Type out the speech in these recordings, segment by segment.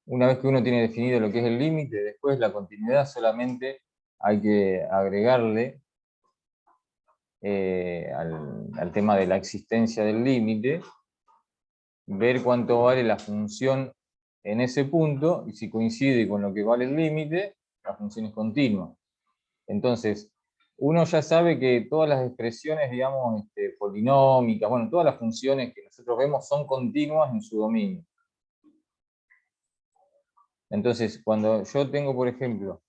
Una vez que uno tiene definido lo que es el límite, después la continuidad solamente hay que agregarle al tema de la existencia del límite, ver cuánto vale la función en ese punto, y si coincide con lo que vale el límite, la función es continua. Entonces, uno ya sabe que todas las expresiones, digamos, polinómicas, bueno, todas las funciones que nosotros vemos son continuas en su dominio. Entonces, cuando yo tengo, por ejemplo,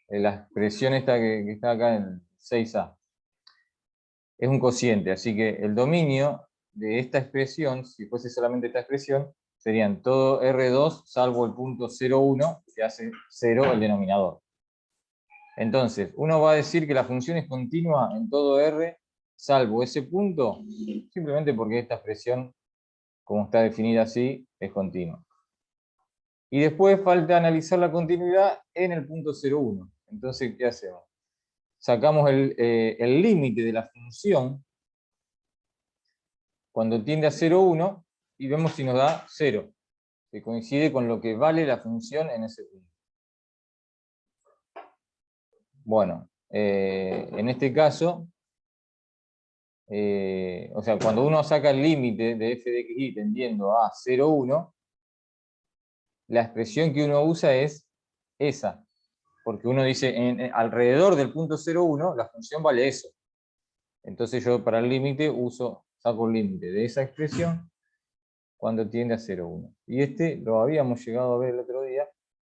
la expresión esta que está acá en 6a, es un cociente, así que el dominio de esta expresión, si fuese solamente esta expresión, serían todo R2 salvo el punto 0,1, que hace 0 el denominador. Entonces, uno va a decir que la función es continua en todo R, salvo ese punto, simplemente porque esta expresión, como está definida así, es continua. Y después falta analizar la continuidad en el punto 0,1. Entonces, ¿qué hacemos? Sacamos el límite de la función cuando tiende a 0,1 y vemos si nos da 0, que coincide con lo que vale la función en ese punto. Bueno, en este caso, o sea, cuando uno saca el límite de f de x tendiendo a 0,1, la expresión que uno usa es esa, porque uno dice alrededor del punto 0,1 la función vale eso. Entonces yo para el límite saco el límite de esa expresión cuando tiende a 0,1. Y lo habíamos llegado a ver el otro día,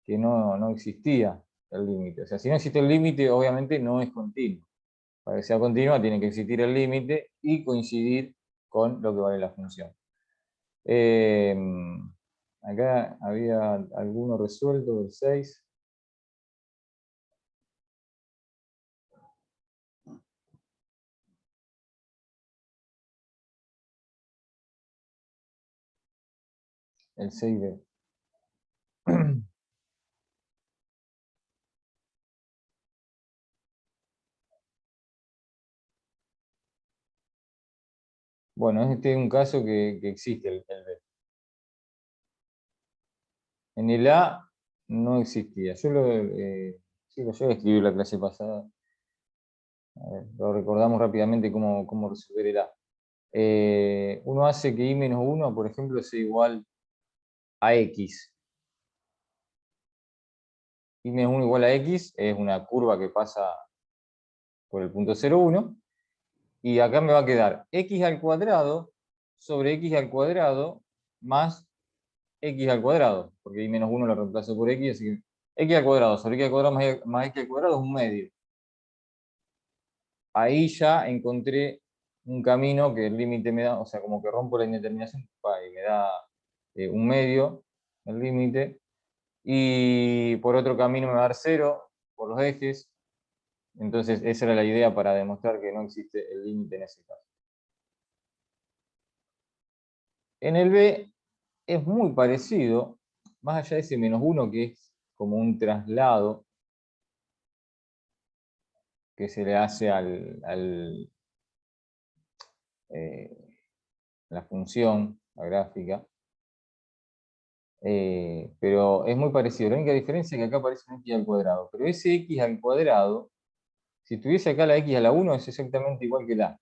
que no existía el límite. O sea, si no existe el límite, obviamente no es continuo. Para que sea continua tiene que existir el límite y coincidir con lo que vale la función. Acá había alguno resuelto del 6. El 6B. Bueno, este es un caso que existe el B. En el A no existía. Sí, lo llevé a escribir la clase pasada. A ver, lo recordamos rápidamente cómo resolver el A. Uno hace que I menos 1, por ejemplo, sea igual a X. I menos 1 igual a X es una curva que pasa por el punto 0,1. Y acá me va a quedar X al cuadrado sobre X al cuadrado más X al cuadrado. Porque I menos 1 lo reemplazo por X, así que X al cuadrado sobre X al cuadrado más X al cuadrado es un medio. Ahí ya encontré un camino que el límite me da, o sea, como que rompo la indeterminación y me da un medio, el límite, y por otro camino me va a dar 0 por los ejes. Entonces esa era la idea para demostrar que no existe el límite en ese caso. En el B es muy parecido, más allá de ese menos 1 que es como un traslado que se le hace la función, la gráfica, pero es muy parecido. La única diferencia es que acá aparece un x al cuadrado, pero ese x al cuadrado, si tuviese acá la x a la 1, es exactamente igual que la.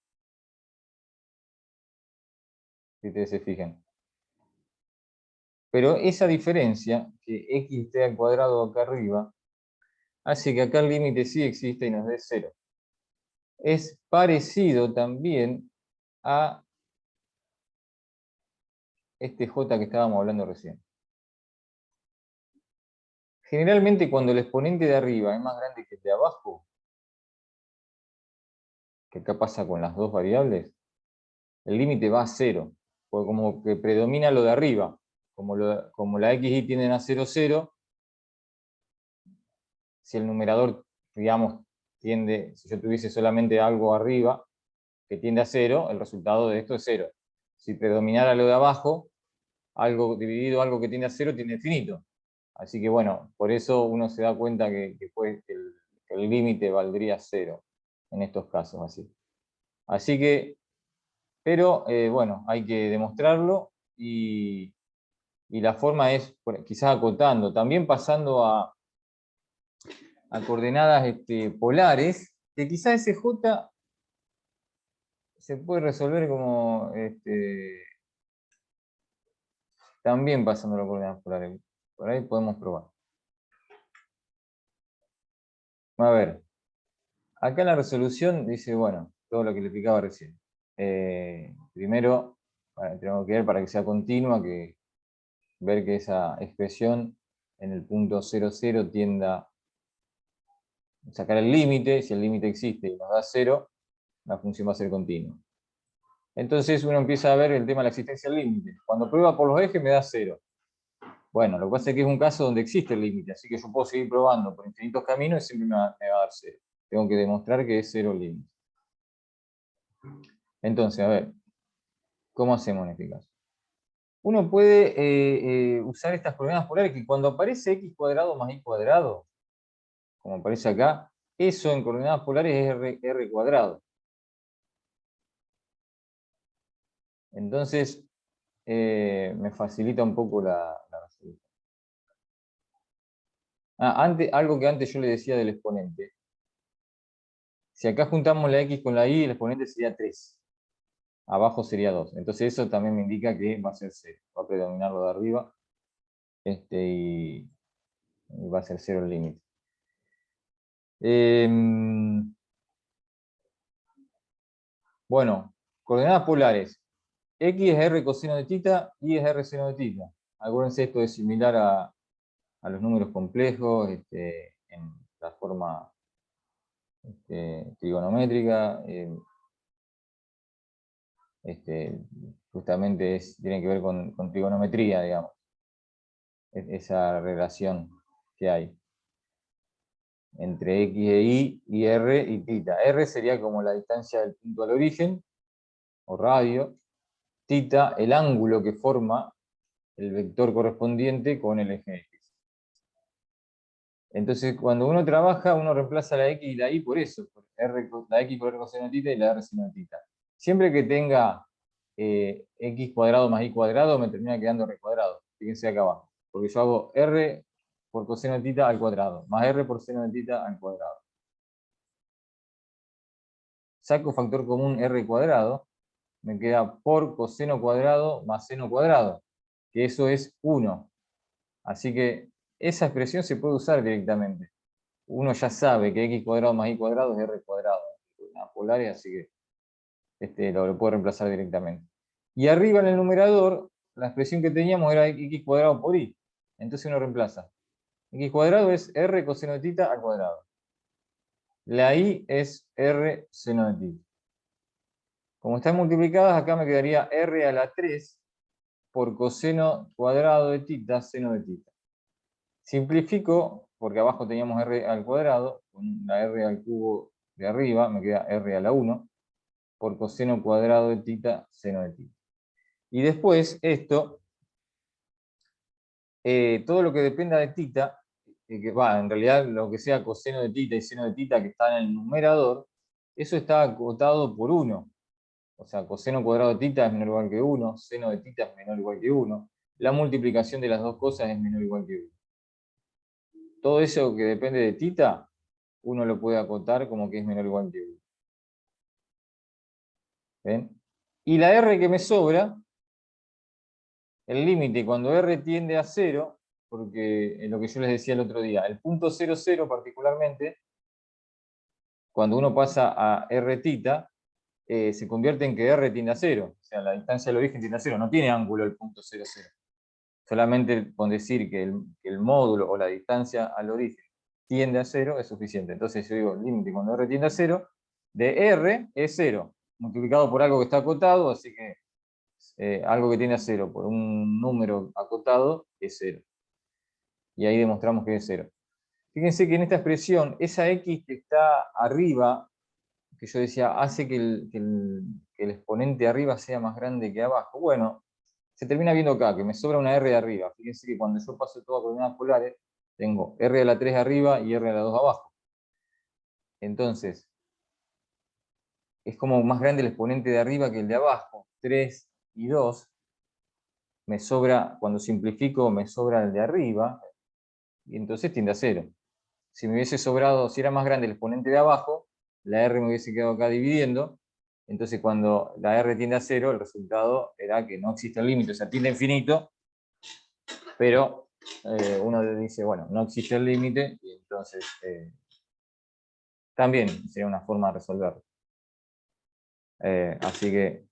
Si ustedes se fijan. Pero esa diferencia, que x esté al cuadrado acá arriba, hace que acá el límite sí existe y nos dé 0. Es parecido también a este j que estábamos hablando recién. Generalmente cuando el exponente de arriba es más grande que el de abajo, que acá pasa con las dos variables, el límite va a 0, porque como que predomina lo de arriba. Como la x y tienden a 0, 0, si el numerador, digamos, si yo tuviese solamente algo arriba que tiende a 0, el resultado de esto es 0. Si predominara lo de abajo, algo dividido algo que tiende a 0 tiende a infinito. Así que bueno, por eso uno se da cuenta que el límite valdría 0 en estos casos así. Así que, pero bueno, hay que demostrarlo y Y la forma es quizás acotando, también pasando a coordenadas polares, que quizás ese J se puede resolver como también pasando las coordenadas polares. Por ahí podemos probar. A ver, acá la resolución dice, bueno, todo lo que le explicaba recién. Primero, tenemos que ver para que sea continua, ver que esa expresión en el punto 0,0 tienda a sacar el límite. Si el límite existe y nos da 0, la función va a ser continua. Entonces uno empieza a ver el tema de la existencia del límite. Cuando prueba por los ejes me da 0. Bueno, lo que pasa es que es un caso donde existe el límite, así que yo puedo seguir probando por infinitos caminos y siempre me va a dar 0. Tengo que demostrar que es 0 el límite. Entonces, a ver, ¿cómo hacemos en este caso? Uno puede usar estas coordenadas polares que cuando aparece x cuadrado más y cuadrado, como aparece acá, eso en coordenadas polares es r cuadrado. Entonces, me facilita un poco la resolución. Algo que antes yo le decía del exponente. Si acá juntamos la x con la y, el exponente sería 3. Abajo sería 2. Entonces eso también me indica que va a ser 0. Va a predominar lo de arriba y va a ser 0 el límite. Bueno, coordenadas polares. X es r coseno de tita, y es r seno de tita. Acuérdense, esto es similar a los números complejos en la forma trigonométrica. Justamente tiene que ver con trigonometría, digamos, esa relación que hay entre x e y r y tita. R sería como la distancia del punto al origen, o radio. Tita, el ángulo que forma el vector correspondiente con el eje X. Entonces, cuando uno trabaja, uno reemplaza la x y la y por eso, la x por r coseno de tita y la r seno de tita. Siempre que tenga x cuadrado más y cuadrado, me termina quedando r cuadrado. Fíjense acá abajo. Porque yo hago r por coseno de tita al cuadrado, más r por seno de tita al cuadrado. Saco factor común r cuadrado, me queda por coseno cuadrado más seno cuadrado, que eso es 1. Así que esa expresión se puede usar directamente. Uno ya sabe que x cuadrado más y cuadrado es r cuadrado. Una polares, así que lo puedo reemplazar directamente. Y arriba en el numerador, la expresión que teníamos era x cuadrado por y. Entonces uno reemplaza. X cuadrado es r coseno de tita al cuadrado. La y es r seno de tita. Como están multiplicadas, acá me quedaría r a la 3 por coseno cuadrado de tita, seno de tita. Simplifico, porque abajo teníamos r al cuadrado, con la r al cubo de arriba, me queda r a la 1, por coseno cuadrado de tita, seno de tita. Y después, esto, todo lo que dependa de tita, en realidad lo que sea coseno de tita y seno de tita que está en el numerador, eso está acotado por 1. O sea, coseno cuadrado de tita es menor o igual que 1, seno de tita es menor o igual que 1. La multiplicación de las dos cosas es menor o igual que 1. Todo eso que depende de tita, uno lo puede acotar como que es menor o igual que 1. ¿Ven? Y la r que me sobra, el límite cuando r tiende a 0, porque es lo que yo les decía el otro día, el punto 0, 0 particularmente, cuando uno pasa a r tita, se convierte en que r tiende a 0. O sea, la distancia del origen tiende a 0. No tiene ángulo el punto 0, 0. Solamente con decir que el módulo o la distancia al origen tiende a 0 es suficiente. Entonces yo digo, el límite cuando r tiende a 0, de r es 0, multiplicado por algo que está acotado, así que algo que tiende a 0 por un número acotado es 0. Y ahí demostramos que es 0. Fíjense que en esta expresión, esa x que está arriba, que yo decía, hace que el exponente arriba sea más grande que abajo. Bueno, se termina viendo acá, que me sobra una r de arriba. Fíjense que cuando yo paso todo a coordenadas polares, tengo r a la 3 arriba y r a la 2 abajo. Entonces, es como más grande el exponente de arriba que el de abajo, 3 y 2. me sobra, cuando simplifico, me sobra el de arriba, y entonces tiende a 0. Si me hubiese sobrado, si era más grande el exponente de abajo, la R me hubiese quedado acá dividiendo, entonces cuando la R tiende a 0, el resultado era que no existe el límite, o sea, tiende a infinito, pero uno dice, bueno, no existe el límite, y entonces también sería una forma de resolverlo. Así que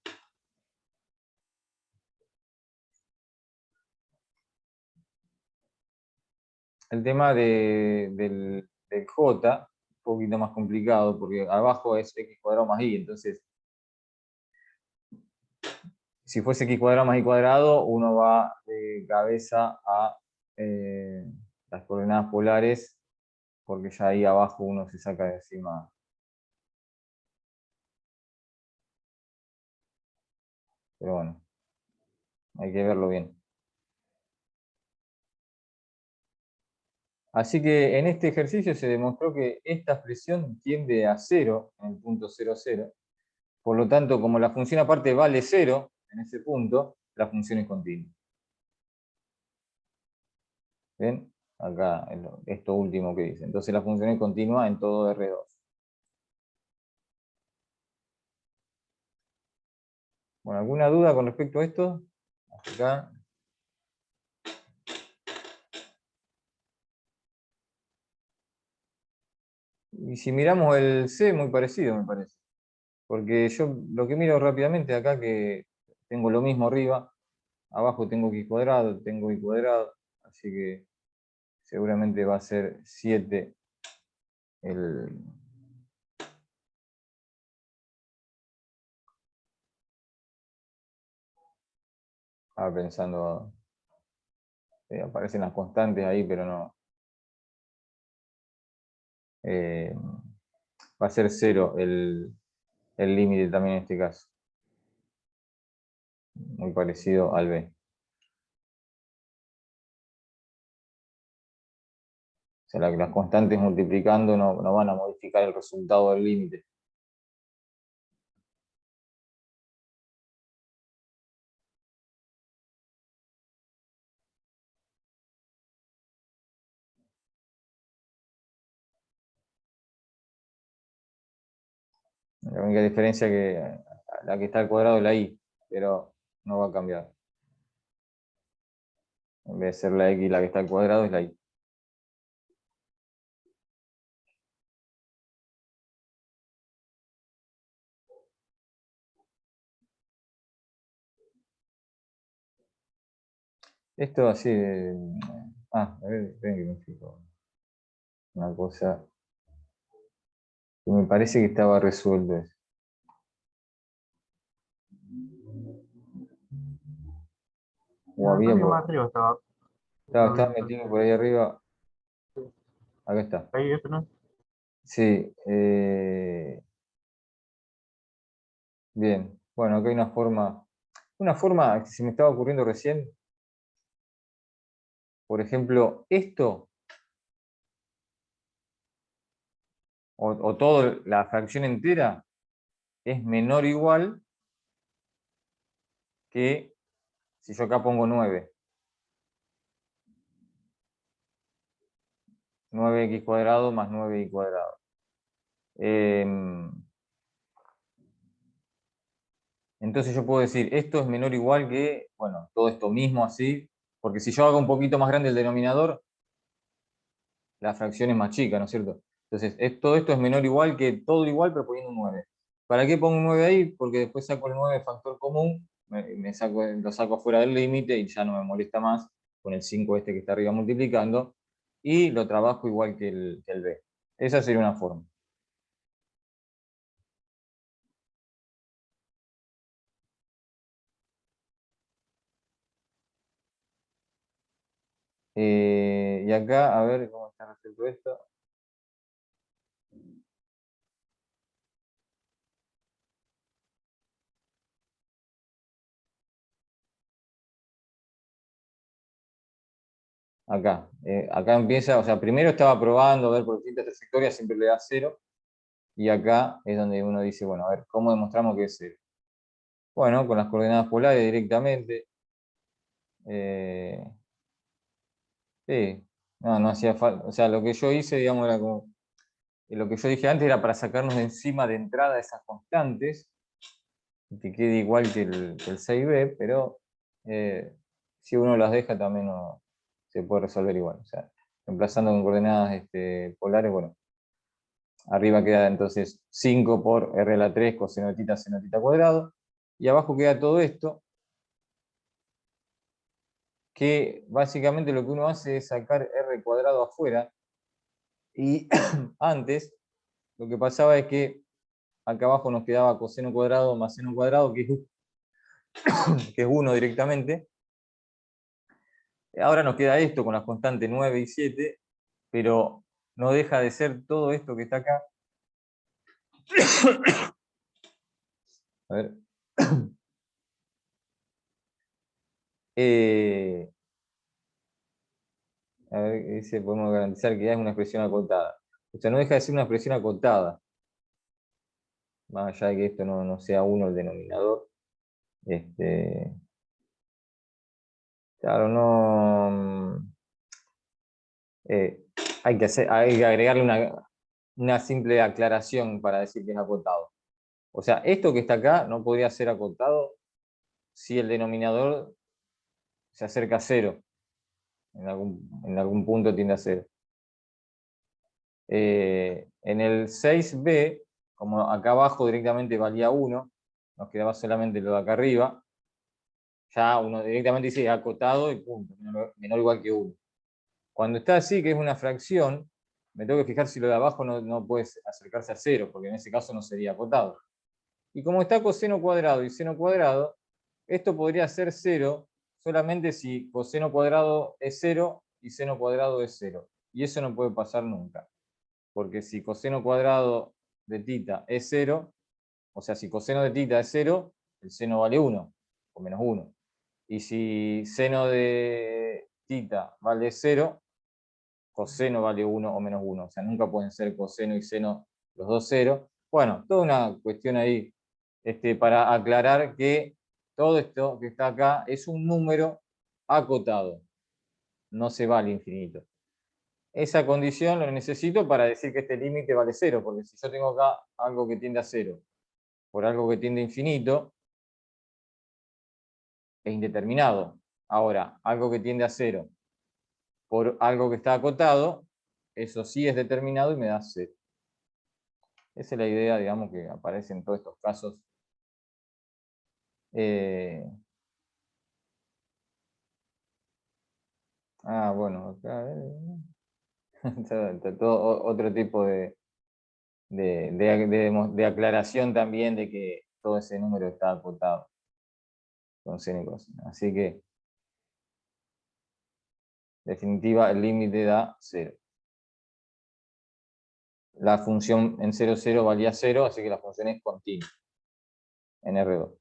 el tema del J, un poquito más complicado, porque abajo es x cuadrado más y, entonces, si fuese x cuadrado más y cuadrado, uno va de cabeza a las coordenadas polares, porque ya ahí abajo uno se saca de encima. Pero bueno, hay que verlo bien. Así que en este ejercicio se demostró que esta expresión tiende a 0 en el punto 0, 0. Por lo tanto, como la función aparte vale 0 en ese punto, la función es continua. ¿Ven? Acá, esto último que dice. Entonces la función es continua en todo R2. Bueno, ¿alguna duda con respecto a esto? Acá. Y si miramos el C, muy parecido, me parece. Porque yo lo que miro rápidamente acá, que tengo lo mismo arriba, abajo tengo x cuadrado, tengo y cuadrado, así que seguramente va a ser 7 el... Estaba pensando, aparecen las constantes ahí, pero no. Va a ser 0 el límite también en este caso. Muy parecido al B. O sea, las constantes multiplicando no van a modificar el resultado del límite. La única diferencia es que la que está al cuadrado es la y, pero no va a cambiar. En vez de ser la x la que está al cuadrado es la y. Esto así, a ver, esperen que me fijo. Una cosa que me parece que estaba resuelto eso. O Un había toque más arriba estaba. Lo vi estaba entonces. metido por ahí arriba. Acá está. Ahí, eso no. Sí, bien. Bueno, acá hay una forma que se me estaba ocurriendo recién. Por ejemplo, esto, o toda la fracción entera, es menor o igual que si yo acá pongo 9. 9x cuadrado más 9y cuadrado. Entonces yo puedo decir, esto es menor o igual que, bueno, todo esto mismo así, porque si yo hago un poquito más grande el denominador, la fracción es más chica, ¿no es cierto? Entonces, todo esto es menor o igual que todo igual, pero poniendo un 9. ¿Para qué pongo un 9 ahí? Porque después saco el 9 factor común, lo saco fuera del límite y ya no me molesta más con el 5 este que está arriba multiplicando, y lo trabajo igual que el B. Esa sería una forma. Y acá, a ver cómo está resuelto esto. Acá empieza, o sea, primero estaba probando, a ver, por distintas trayectorias siempre le da 0, y acá es donde uno dice, bueno, a ver, ¿cómo demostramos que es 0? Bueno, con las coordenadas polares directamente, Sí, no hacía falta. O sea, lo que yo hice, digamos, era como. Lo que yo dije antes era para sacarnos de encima de entrada esas constantes, que quede igual que el 6b, pero si uno las deja también se puede resolver igual. O sea, reemplazando con coordenadas polares, bueno, arriba queda entonces 5 por r a la 3 coseno de tita seno de tita cuadrado, y abajo queda todo esto, que básicamente lo que uno hace es sacar r cuadrado afuera, y antes lo que pasaba es que acá abajo nos quedaba coseno cuadrado más seno cuadrado, que es 1 directamente. Ahora nos queda esto con las constantes 9 y 7, pero no deja de ser todo esto que está acá. A ver. A ver, dice, podemos garantizar que ya es una expresión acotada. O sea, no deja de ser una expresión acotada. Más allá de que esto no sea 1 el denominador. Claro, no. Hay que agregarle una simple aclaración para decir que es acotado. O sea, esto que está acá no podría ser acotado si el denominador se acerca a 0. En algún punto tiende a 0. En el 6b, como acá abajo directamente valía 1, nos quedaba solamente lo de acá arriba, ya uno directamente dice acotado y punto, menor o igual que 1. Cuando está así, que es una fracción, me tengo que fijar si lo de abajo no puede acercarse a 0, porque en ese caso no sería acotado. Y como está coseno cuadrado y seno cuadrado, esto podría ser 0 solamente si coseno cuadrado es 0 y seno cuadrado es 0. Y eso no puede pasar nunca. Porque si coseno cuadrado de tita es 0, o sea, si coseno de tita es 0, el seno vale 1 o menos 1. Y si seno de tita vale 0, coseno vale 1 o menos 1. O sea, nunca pueden ser coseno y seno los dos 0. Bueno, toda una cuestión ahí para aclarar que todo esto que está acá es un número acotado. No se va al infinito. Esa condición lo necesito para decir que este límite vale 0, porque si yo tengo acá algo que tiende a 0 por algo que tiende a infinito, es indeterminado. Ahora, algo que tiende a 0 por algo que está acotado, eso sí es determinado y me da 0. Esa es la idea, digamos, que aparece en todos estos casos. Bueno, acá está todo otro tipo de aclaración también de que todo ese número está acotado con seno y coseno. Así que, en definitiva, el límite da 0. La función en 0, 0 valía 0, así que la función es continua en R2.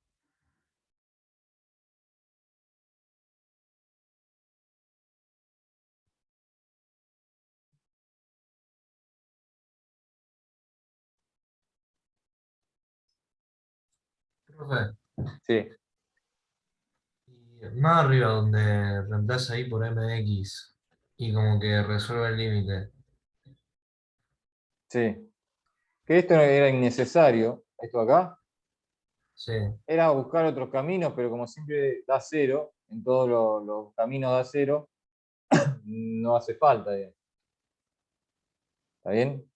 Profe, Sí, y más arriba donde reemplaza ahí por mx y como que resuelve el límite. sí. Que esto era innecesario, esto acá, Sí. era buscar otros caminos, pero como siempre da 0, en todos los caminos da 0, no hace falta, digamos. ¿Está bien?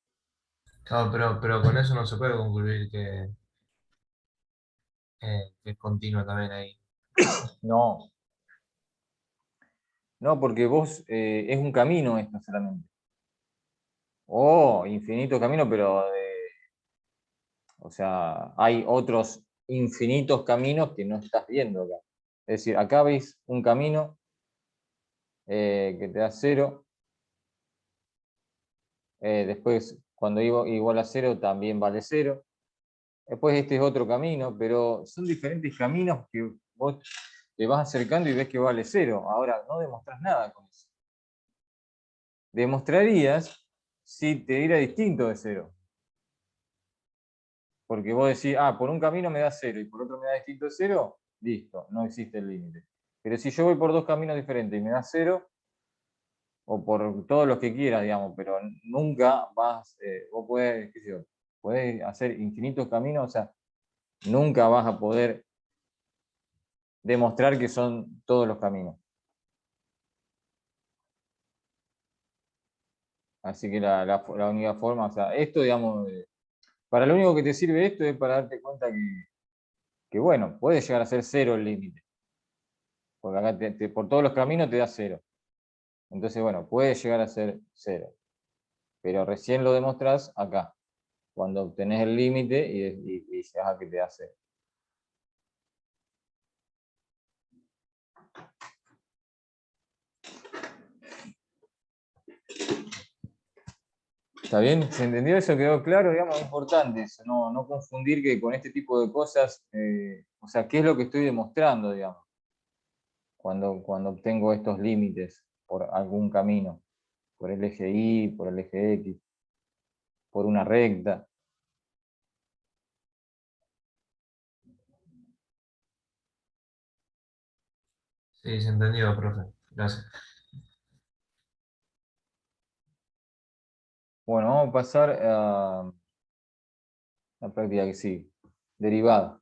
Claro, pero con eso no se puede concluir que es continua también ahí. No, no, porque vos es un camino esto solamente. Infinito camino, pero o sea, hay otros infinitos caminos que no estás viendo acá. Es decir, acá veis un camino que te da 0. Después, cuando igual a 0, también vale 0. Después este es otro camino, pero son diferentes caminos que vos te vas acercando y ves que vale 0. Ahora, no demostrás nada con eso. Demostrarías si te diera distinto de 0. Porque vos decís, por un camino me da 0 y por otro me da distinto de 0, listo, no existe el límite. Pero si yo voy por dos caminos diferentes y me da 0, o por todos los que quieras, digamos, pero nunca vas, vos podés, qué sé yo, podés hacer infinitos caminos, o sea, nunca vas a poder demostrar que son todos los caminos. Así que la única forma, o sea, esto, digamos, para lo único que te sirve esto es para darte cuenta que bueno, puede llegar a ser 0 el límite. Porque acá por todos los caminos te da 0. Entonces, bueno, puede llegar a ser 0. Pero recién lo demostrás acá, cuando obtenés el límite y llegas a que te da 0. ¿Está bien? ¿Se entendió eso? ¿Quedó claro? Digamos, es importante eso, no confundir que con este tipo de cosas, o sea, ¿qué es lo que estoy demostrando, digamos, cuando obtengo estos límites por algún camino? Por el eje Y, por el eje X, por una recta. Sí, se entendió, profe. Gracias. Bueno, vamos a pasar a la práctica que sigue. Derivada.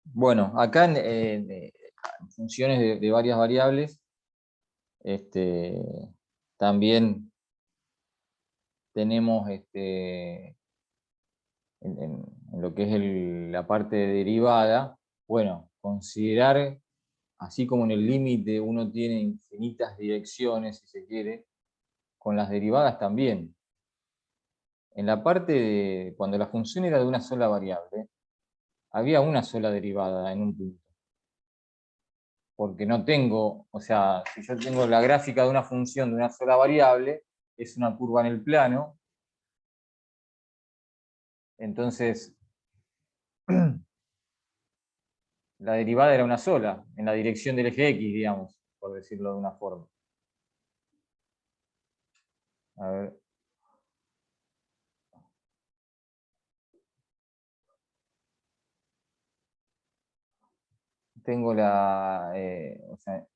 Bueno, acá en funciones de varias variables, también tenemos en lo que es la parte de derivada, bueno, considerar, así como en el límite uno tiene infinitas direcciones, si se quiere, con las derivadas también. En la parte de, cuando la función era de una sola variable, había una sola derivada en un punto. Porque no tengo, o sea, si yo tengo la gráfica de una función de una sola variable, es una curva en el plano, entonces la derivada era una sola, en la dirección del eje X, digamos, por decirlo de una forma. A ver. Tengo o sea,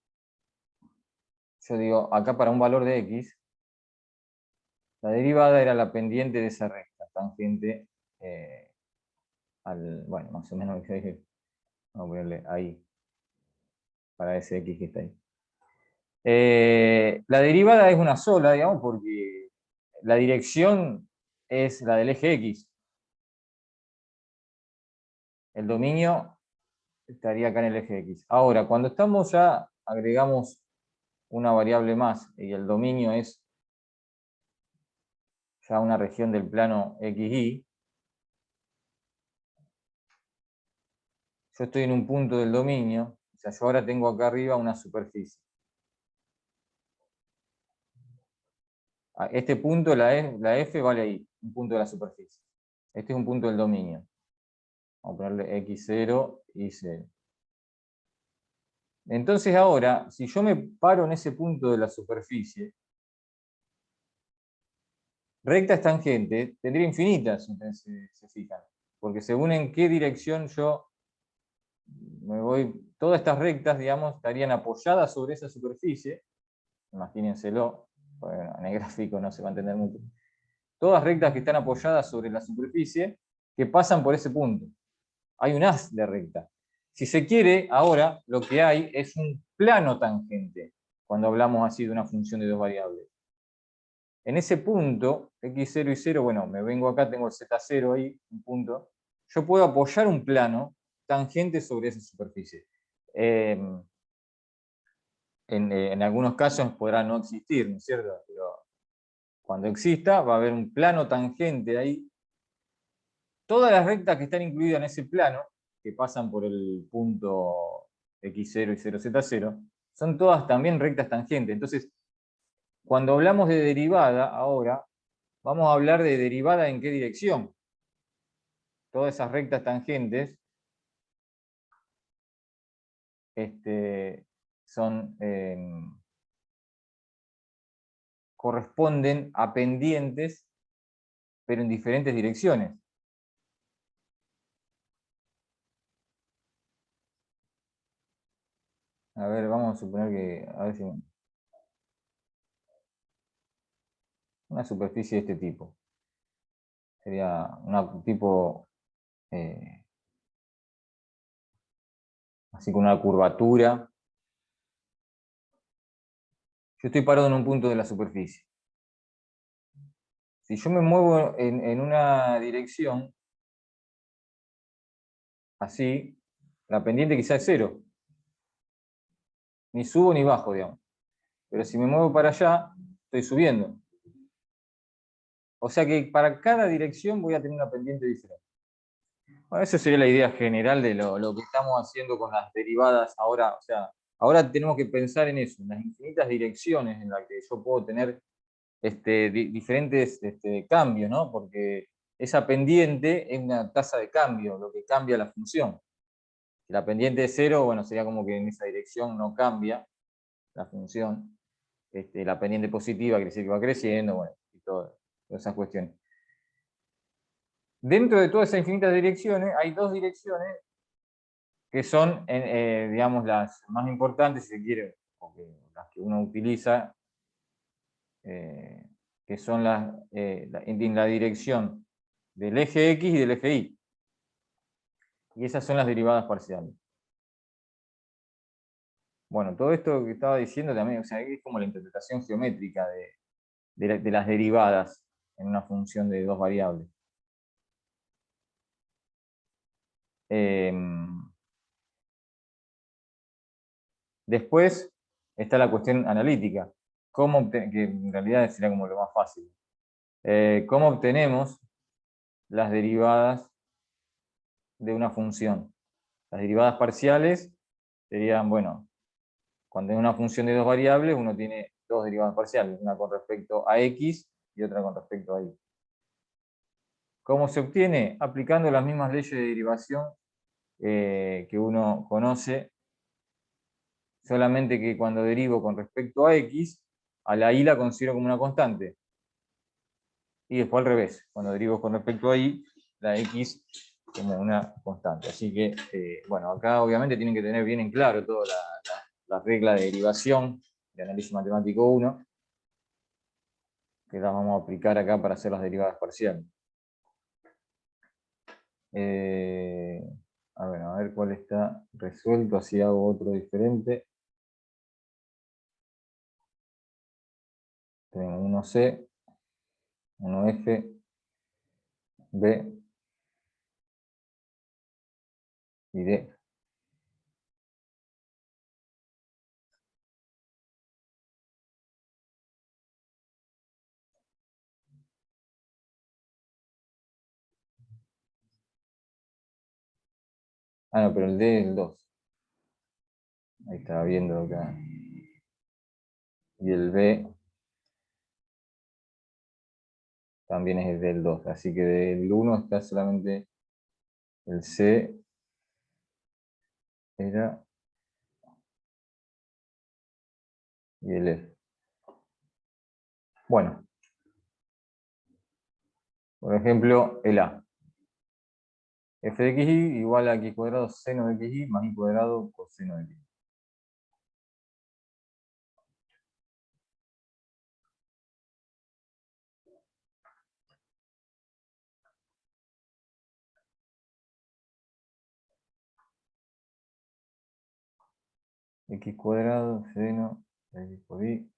yo digo, acá para un valor de X, la derivada era la pendiente de esa recta, tangente bueno, más o menos, vamos a ponerle ahí, para ese X que está ahí. La derivada es una sola, digamos, porque la dirección es la del eje X. El dominio estaría acá en el eje X. Ahora, cuando estamos ya, agregamos una variable más y el dominio es ya una región del plano XY, yo estoy en un punto del dominio, o sea, yo ahora tengo acá arriba una superficie. Este punto, la F vale ahí, un punto de la superficie. Este es un punto del dominio. Vamos a ponerle X0 y 0. Entonces ahora, si yo me paro en ese punto de la superficie, rectas tangentes tendría infinitas, si se fijan. Porque según en qué dirección yo me voy, todas estas rectas, digamos, estarían apoyadas sobre esa superficie. Imagínenselo, bueno, en el gráfico no se va a entender mucho. Todas rectas que están apoyadas sobre la superficie que pasan por ese punto. Hay un haz de recta. Si se quiere, ahora lo que hay es un plano tangente, cuando hablamos así de una función de dos variables. En ese punto, x0 y 0, bueno, me vengo acá, tengo el z0 ahí, un punto, yo puedo apoyar un plano tangente sobre esa superficie. En algunos casos podrá no existir, ¿no es cierto? Pero cuando exista va a haber un plano tangente ahí. Todas las rectas que están incluidas en ese plano, que pasan por el punto x0 y 0z0, son todas también rectas tangentes. Entonces, cuando hablamos de derivada, ahora, vamos a hablar de derivada en qué dirección. Todas esas rectas tangentes son, corresponden a pendientes, pero en diferentes direcciones. A ver, vamos a suponer que, a ver si una superficie de este tipo. Sería un tipo así con una curvatura. Yo estoy parado en un punto de la superficie. Si yo me muevo en una dirección, así, la pendiente quizá es cero. Ni subo ni bajo, digamos. Pero si me muevo para allá, estoy subiendo. O sea que para cada dirección voy a tener una pendiente diferente. Bueno, esa sería la idea general de lo que estamos haciendo con las derivadas ahora. O sea, ahora tenemos que pensar en eso, en las infinitas direcciones en las que yo puedo tener diferentes cambios, ¿no? Porque esa pendiente es una tasa de cambio, lo que cambia la función. Si la pendiente es cero, bueno, sería como que en esa dirección no cambia la función. La pendiente positiva quiere decir que va creciendo, bueno, y todas esas cuestiones. Dentro de todas esas infinitas direcciones, hay dos direcciones que son, digamos, las más importantes, si se quiere, o las que uno utiliza, que son en la dirección del eje X y del eje Y. Y esas son las derivadas parciales. Bueno, todo esto que estaba diciendo también, o sea, es como la interpretación geométrica de las derivadas en una función de dos variables. Después está la cuestión analítica, que en realidad sería como lo más fácil. ¿Cómo obtenemos las derivadas de una función? Las derivadas parciales serían, bueno, cuando es una función de dos variables, uno tiene dos derivadas parciales, una con respecto a x y otra con respecto a y. ¿Cómo se obtiene? Aplicando las mismas leyes de derivación que uno conoce, solamente que cuando derivo con respecto a x, a la y la considero como una constante. Y después al revés, cuando derivo con respecto a y, la x como una constante. Así que, bueno, acá obviamente tienen que tener bien en claro toda la regla de derivación de análisis matemático 1, que las vamos a aplicar acá para hacer las derivadas parciales. A ver cuál está resuelto, así hago otro diferente. Tengo 1C, 1F, B y D. Ah, no, pero el D es el 2. Ahí estaba viendo acá. Y el B también es del 2. Así que del 1 está solamente el C. Era. Y el F. Bueno, por ejemplo, el A. F de xy igual a x cuadrado seno de xy más y cuadrado coseno de xy. X cuadrado seno de x por y.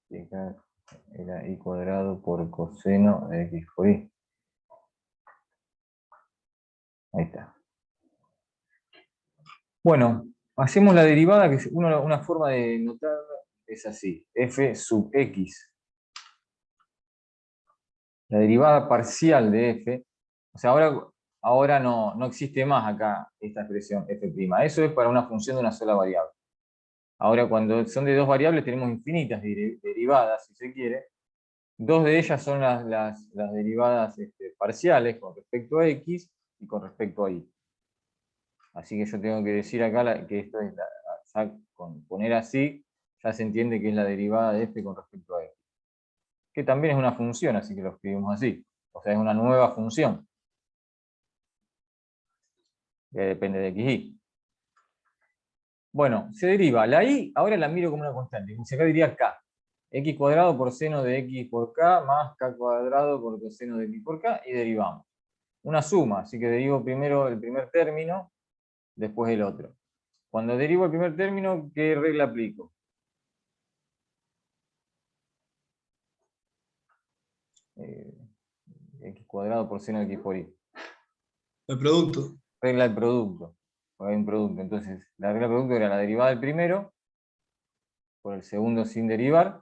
Y acá era y cuadrado por coseno de x por y. Ahí está. Bueno, hacemos la derivada, que una forma de notar es así, f sub x. La derivada parcial de f, o sea, ahora no existe más acá esta expresión f'. Eso es para una función de una sola variable. Ahora, cuando son de dos variables, tenemos infinitas derivadas, si se quiere. Dos de ellas son las derivadas parciales con respecto a x y con respecto a y. Así que yo tengo que decir acá que esto es, ya con poner así, ya se entiende que es la derivada de f con respecto a x. Que también es una función, así que lo escribimos así. O sea, es una nueva función. que depende de xy. Bueno, se deriva. La y ahora la miro como una constante. Como si acá diría k. X cuadrado por seno de x por k más k cuadrado por coseno de x por k y derivamos. Una suma, así que derivo primero el primer término, después el otro. Cuando derivo el primer término, ¿qué regla aplico? X cuadrado por seno de x por y. El producto. Regla del producto. Hay un producto. Entonces, la regla del producto era la derivada del primero por el segundo sin derivar,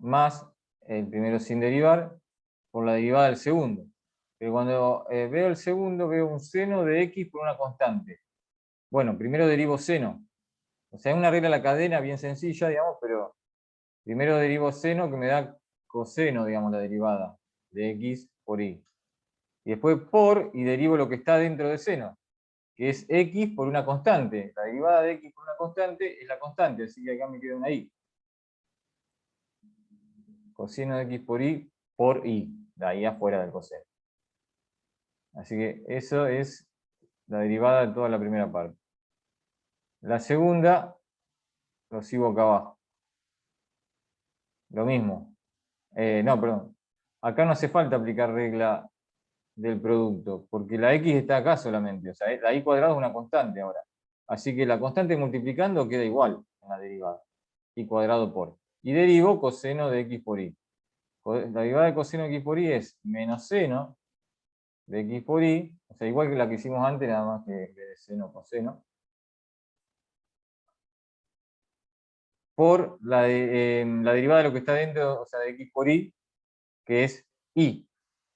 más el primero sin derivar por la derivada del segundo. Pero cuando veo el segundo, veo un seno de x por una constante. Bueno, primero derivo seno. O sea, es una regla de la cadena bien sencilla, digamos, pero primero derivo seno que me da coseno, digamos, la derivada de x por y. Y después por, y derivo lo que está dentro de seno, que es x por una constante. La derivada de x por una constante es la constante, así que acá me queda una y. Coseno de x por y, de ahí afuera del coseno. Así que eso es la derivada de toda la primera parte. La segunda, lo sigo acá abajo. Lo mismo. No, perdón. Acá no hace falta aplicar regla del producto, porque la x está acá solamente. O sea, la y cuadrado es una constante ahora. Así que la constante multiplicando queda igual en la derivada. Y cuadrado por. Y derivo coseno de x por y. La derivada de coseno de x por y es menos seno de x por y, o sea, igual que la que hicimos antes, nada más que de seno coseno, por la derivada de lo que está dentro, o sea, de x por y, que es y,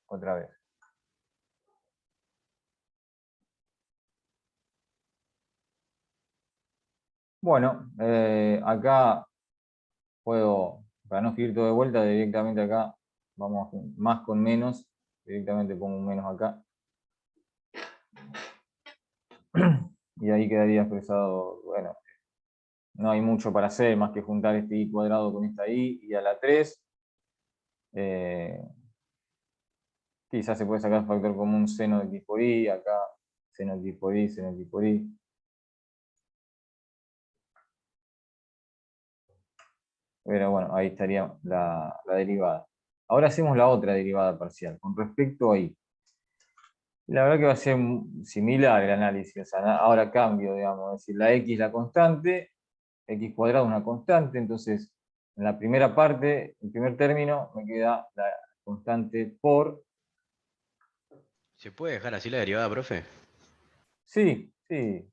otra vez. Bueno, acá puedo, para no escribir todo de vuelta, directamente acá, vamos más con menos, directamente pongo un menos acá. Y ahí quedaría expresado, bueno, no hay mucho para hacer más que juntar este y cuadrado con esta y a la 3. Quizás se puede sacar factor común seno de x por y, acá seno de x por y, seno de x por y. Pero bueno, ahí estaría la derivada. Ahora hacemos la otra derivada parcial, con respecto a y. La verdad que va a ser similar el análisis, o sea, ahora cambio, digamos, es decir, la x es la constante, x cuadrado es una constante, entonces en la primera parte, el primer término, me queda la constante por. ¿Se puede dejar así la derivada, profe? Sí, sí.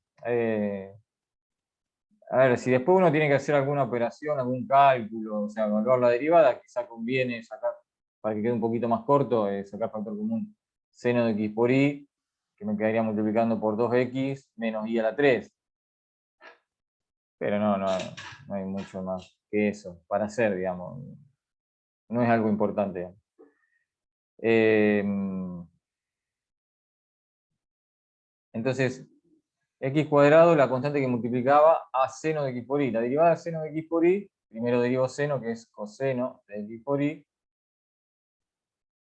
A ver, si después uno tiene que hacer alguna operación, algún cálculo, o sea, evaluar la derivada, quizá conviene sacar, para que quede un poquito más corto, sacar factor común seno de x por y, que me quedaría multiplicando por 2x menos y a la 3. Pero no hay mucho más que eso para hacer, digamos. No es algo importante. Entonces, x cuadrado, la constante que multiplicaba a seno de x por y. La derivada de seno de x por y, primero derivo seno, que es coseno de x por y,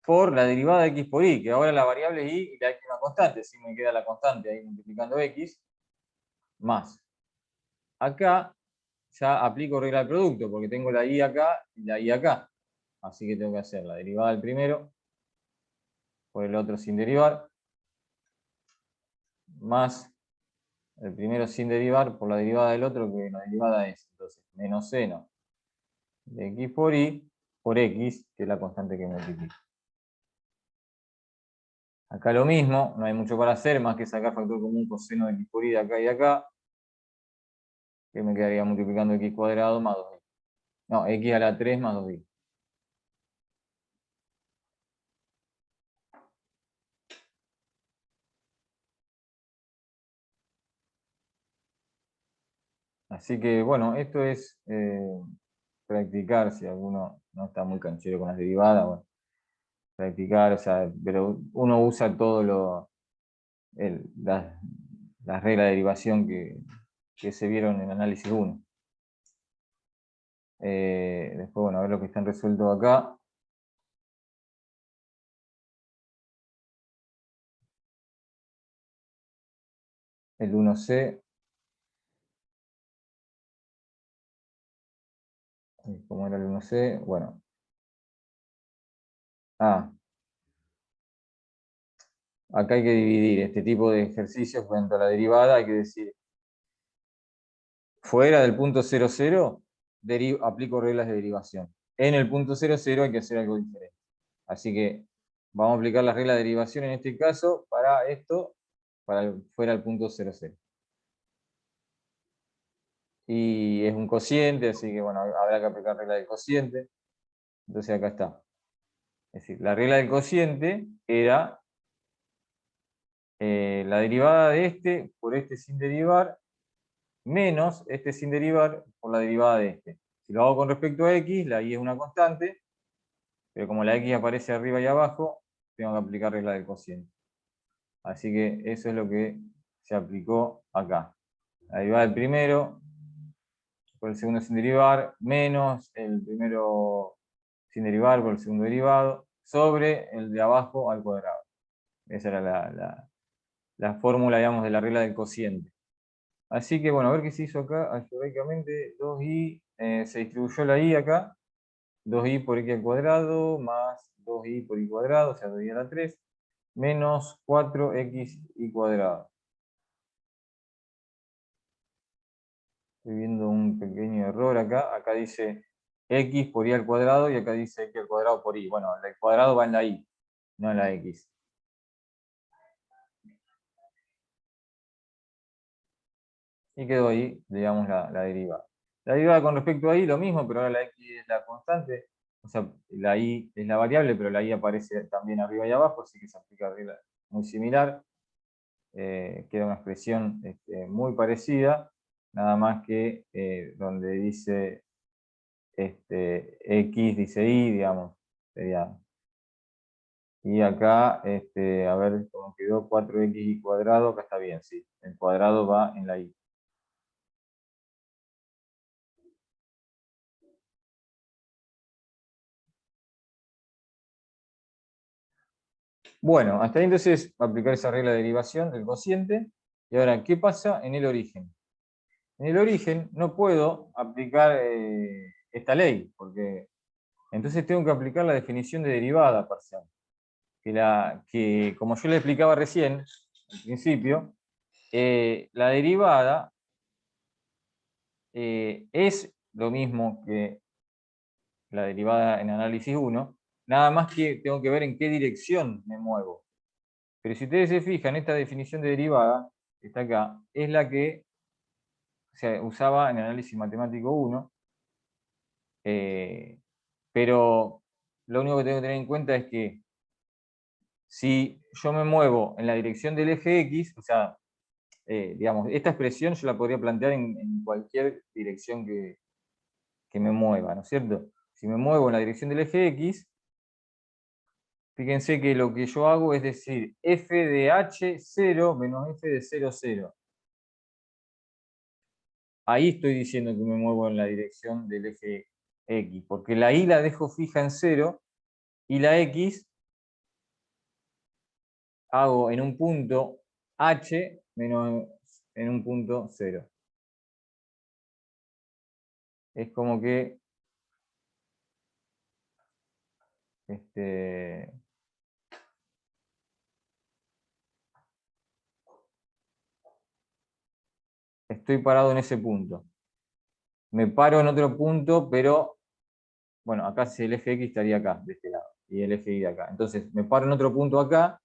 por la derivada de x por y, que ahora la variable es y y la x es una constante, así me queda la constante ahí multiplicando x, más. Acá ya aplico regla del producto, porque tengo la y acá y la y acá. Así que tengo que hacer la derivada del primero por el otro sin derivar, más el primero sin derivar por la derivada del otro, que la derivada es entonces menos seno de x por y por x, que es la constante que multiplico. Acá lo mismo, no hay mucho para hacer, más que sacar factor común coseno de x por y de acá y de acá, que me quedaría multiplicando x cuadrado más 2y. No, x a la 3 más 2y. Así que bueno, esto es practicar, si alguno no está muy canchero con las derivadas, bueno, practicar, o sea, pero uno usa todo las reglas de derivación que se vieron en análisis 1. Después, bueno, a ver lo que están resueltos acá. el 1c, ¿cómo era el 1c? Bueno. Acá hay que dividir este tipo de ejercicios cuanto a la derivada, hay que decir, fuera del punto 00, aplico reglas de derivación. En el punto 00 hay que hacer algo diferente. Así que vamos a aplicar las reglas de derivación en este caso para esto, fuera del punto 00. Y es un cociente, así que bueno, habrá que aplicar regla del cociente. Entonces acá está. Es decir, la regla del cociente era la derivada de este por este sin derivar, menos este sin derivar por la derivada de este. Si lo hago con respecto a x, la y es una constante, pero como la x aparece arriba y abajo, tengo que aplicar regla del cociente. Así que eso es lo que se aplicó acá. La derivada del primero por el segundo sin derivar, menos el primero sin derivar por el segundo derivado, sobre el de abajo al cuadrado. Esa era la fórmula, digamos, de la regla del cociente. Así que, bueno, a ver qué se hizo acá, algebraicamente, 2i, se distribuyó la i acá, 2i por x al cuadrado, más 2i por i cuadrado, o sea, 2i a la 3, menos 4xi cuadrado. Estoy viendo un pequeño error acá, acá dice x por y al cuadrado y acá dice x al cuadrado por y. Bueno, el cuadrado va en la y, no en la x. Y quedó ahí, digamos, la derivada. La derivada con respecto a y, lo mismo, pero ahora la x es la constante. O sea, la y es la variable, pero la y aparece también arriba y abajo, así que se aplica regla muy similar. Queda una expresión muy parecida, nada más que donde dice x dice y, digamos, sería. Y acá, a ver cómo quedó, 4x cuadrado, acá está bien, sí. El cuadrado va en la y. Bueno, hasta ahí entonces aplicar esa regla de derivación del cociente. Y ahora, ¿qué pasa en el origen? En el origen no puedo aplicar esta ley, porque entonces tengo que aplicar la definición de derivada parcial. Que como yo le explicaba recién, al principio, la derivada es lo mismo que la derivada en análisis 1, nada más que tengo que ver en qué dirección me muevo. Pero si ustedes se fijan, esta definición de derivada, que está acá, es la que se usaba en análisis matemático 1, pero lo único que tengo que tener en cuenta es que si yo me muevo en la dirección del eje X, o sea, digamos, esta expresión yo la podría plantear en cualquier dirección que me mueva, ¿no es cierto? Si me muevo en la dirección del eje X, fíjense que lo que yo hago es decir f de h0 menos f de 0, 0. Ahí estoy diciendo que me muevo en la dirección del eje X, porque la y la dejo fija en 0 y la x hago en un punto h menos en un punto 0. Es como que estoy parado en ese punto. Me paro en otro punto, pero bueno, acá si el eje X estaría acá, de este lado, y el eje Y de acá. Entonces me paro en otro punto acá,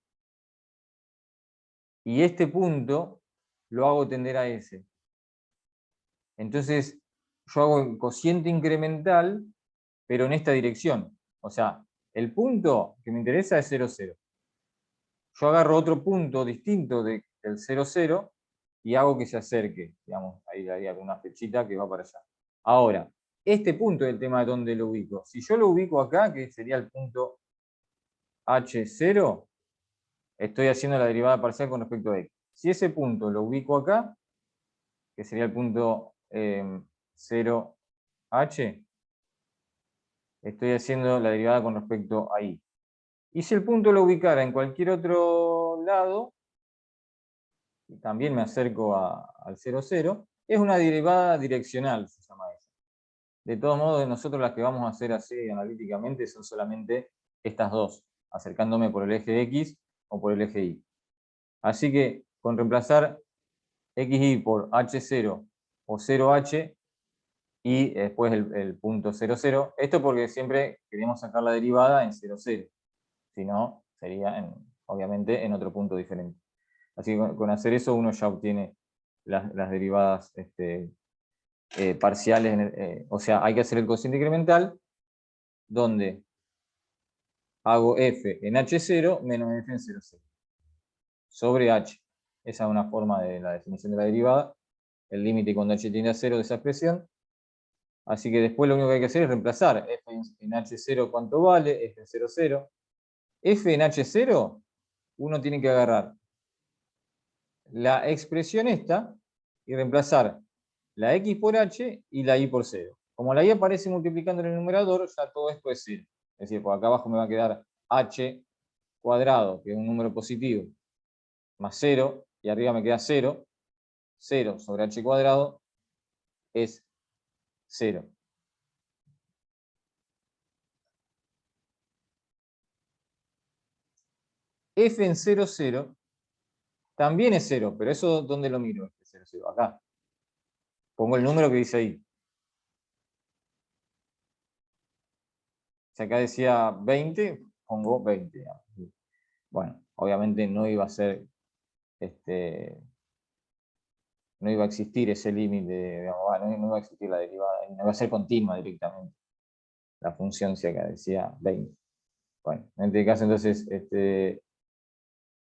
y este punto lo hago tender a ese. Entonces yo hago el cociente incremental, pero en esta dirección. O sea, el punto que me interesa es 0, 0. Yo agarro otro punto distinto del 0, 0 y hago que se acerque. Digamos, ahí le haría una flechita que va para allá. Ahora, este punto es el tema de dónde lo ubico. Si yo lo ubico acá, que sería el punto H0, estoy haciendo la derivada parcial con respecto a X. Si ese punto lo ubico acá, que sería el punto 0H, estoy haciendo la derivada con respecto a Y. Y si el punto lo ubicara en cualquier otro lado, y también me acerco al 0, 0, es una derivada direccional, se llama eso. De todos modos, nosotros las que vamos a hacer así analíticamente son solamente estas dos, acercándome por el eje X o por el eje Y. Así que con reemplazar XY por H0 o 0H y después el punto 0, 0, esto porque siempre queremos sacar la derivada en 0, 0. Si no, sería obviamente en otro punto diferente. Así que con hacer eso uno ya obtiene las derivadas parciales, o sea, hay que hacer el cociente incremental, donde hago f en h0 menos f en 0, 0, sobre h. Esa es una forma de la definición de la derivada, el límite cuando h tiende a 0 de esa expresión. Así que después lo único que hay que hacer es reemplazar f en h0 cuánto vale, f en 0, 0. F en h0, uno tiene que agarrar la expresión esta y reemplazar la x por h y la y por 0. Como la y aparece multiplicando en el numerador, ya todo esto es 0. Es decir, por acá abajo me va a quedar h cuadrado, que es un número positivo, más 0, y arriba me queda 0. 0 sobre h cuadrado es 0. F en 0, 0 también es 0, pero eso ¿dónde lo miro? 0, 0, acá. Pongo el número que dice ahí. Si acá decía 20, pongo 20. Bueno, obviamente no iba a ser, no iba a existir ese límite, no iba a existir la derivada, no iba a ser continua directamente. La función si acá decía 20. Bueno, en este caso entonces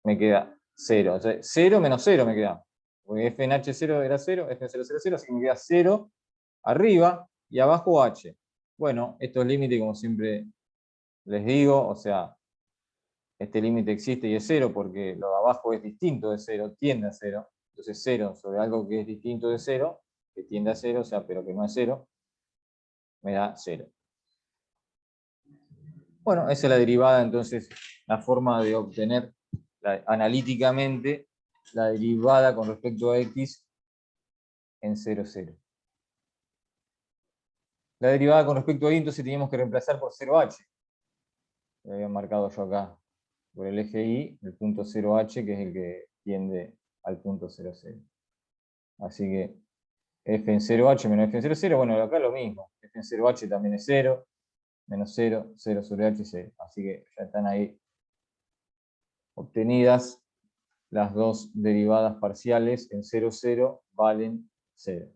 me queda 0. O sea, 0 menos 0 me queda. Porque f en h0 era 0, f en 0, 0, 0, así que me queda 0 arriba y abajo h. Bueno, esto es límite como siempre les digo, o sea, este límite existe y es 0 porque lo de abajo es distinto de 0, tiende a 0. Entonces 0 sobre algo que es distinto de 0, que tiende a 0, o sea, pero que no es 0, me da 0. Bueno, esa es la derivada, entonces, la forma de obtener analíticamente la derivada con respecto a x en 0, 0. La derivada con respecto a y, entonces teníamos que reemplazar por 0h. Lo había marcado yo acá, por el eje y, el punto 0h, que es el que tiende al punto 0, 0. Así que f en 0h menos f en 0, 0, bueno, acá lo mismo. F en 0h también es 0, menos 0, 0 sobre h, 0. Así que ya están ahí obtenidas las dos derivadas parciales en 0, 0 valen 0.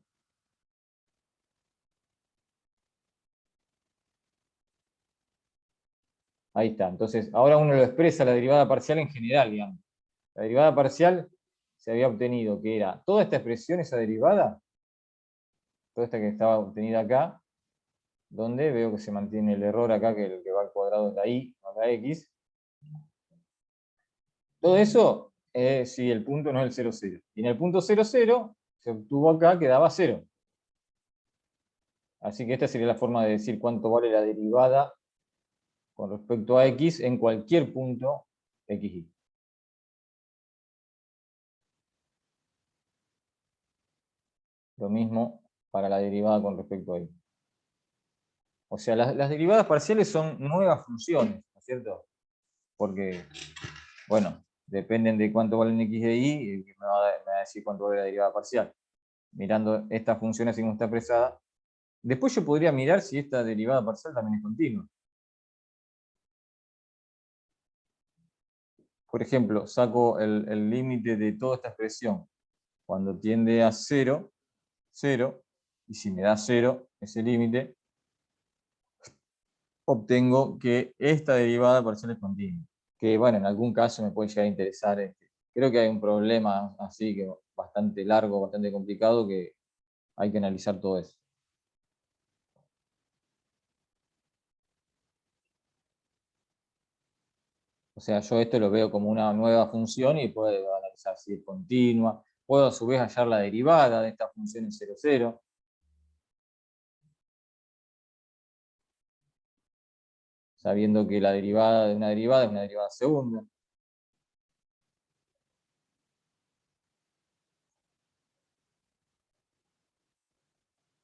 Ahí está. Entonces, ahora uno lo expresa la derivada parcial en general, digamos. La derivada parcial se había obtenido que era toda esta expresión, esa derivada, toda esta que estaba obtenida acá, donde veo que se mantiene el error acá, que el que va al cuadrado es la y, no la x. Todo eso, si el punto no es el 0, 0. Y en el punto 0, 0 se obtuvo acá que daba 0. Así que esta sería la forma de decir cuánto vale la derivada con respecto a x en cualquier punto xy. Lo mismo para la derivada con respecto a y. O sea, las derivadas parciales son nuevas funciones, ¿no es cierto? Porque, bueno, dependen de cuánto valen x e y, y me va a decir cuánto vale la derivada parcial. Mirando esta función así como está expresada. Después yo podría mirar si esta derivada parcial también es continua. Por ejemplo, saco el límite de toda esta expresión cuando tiende a 0, 0, y si me da 0 ese límite, obtengo que esta derivada parcial es continua. Que bueno, en algún caso me puede llegar a interesar. Creo que hay un problema así que bastante largo, bastante complicado, que hay que analizar todo eso. O sea, yo esto lo veo como una nueva función y puedo analizar si es continua. Puedo a su vez hallar la derivada de esta función en 0, 0. Sabiendo que la derivada de una derivada es una derivada segunda.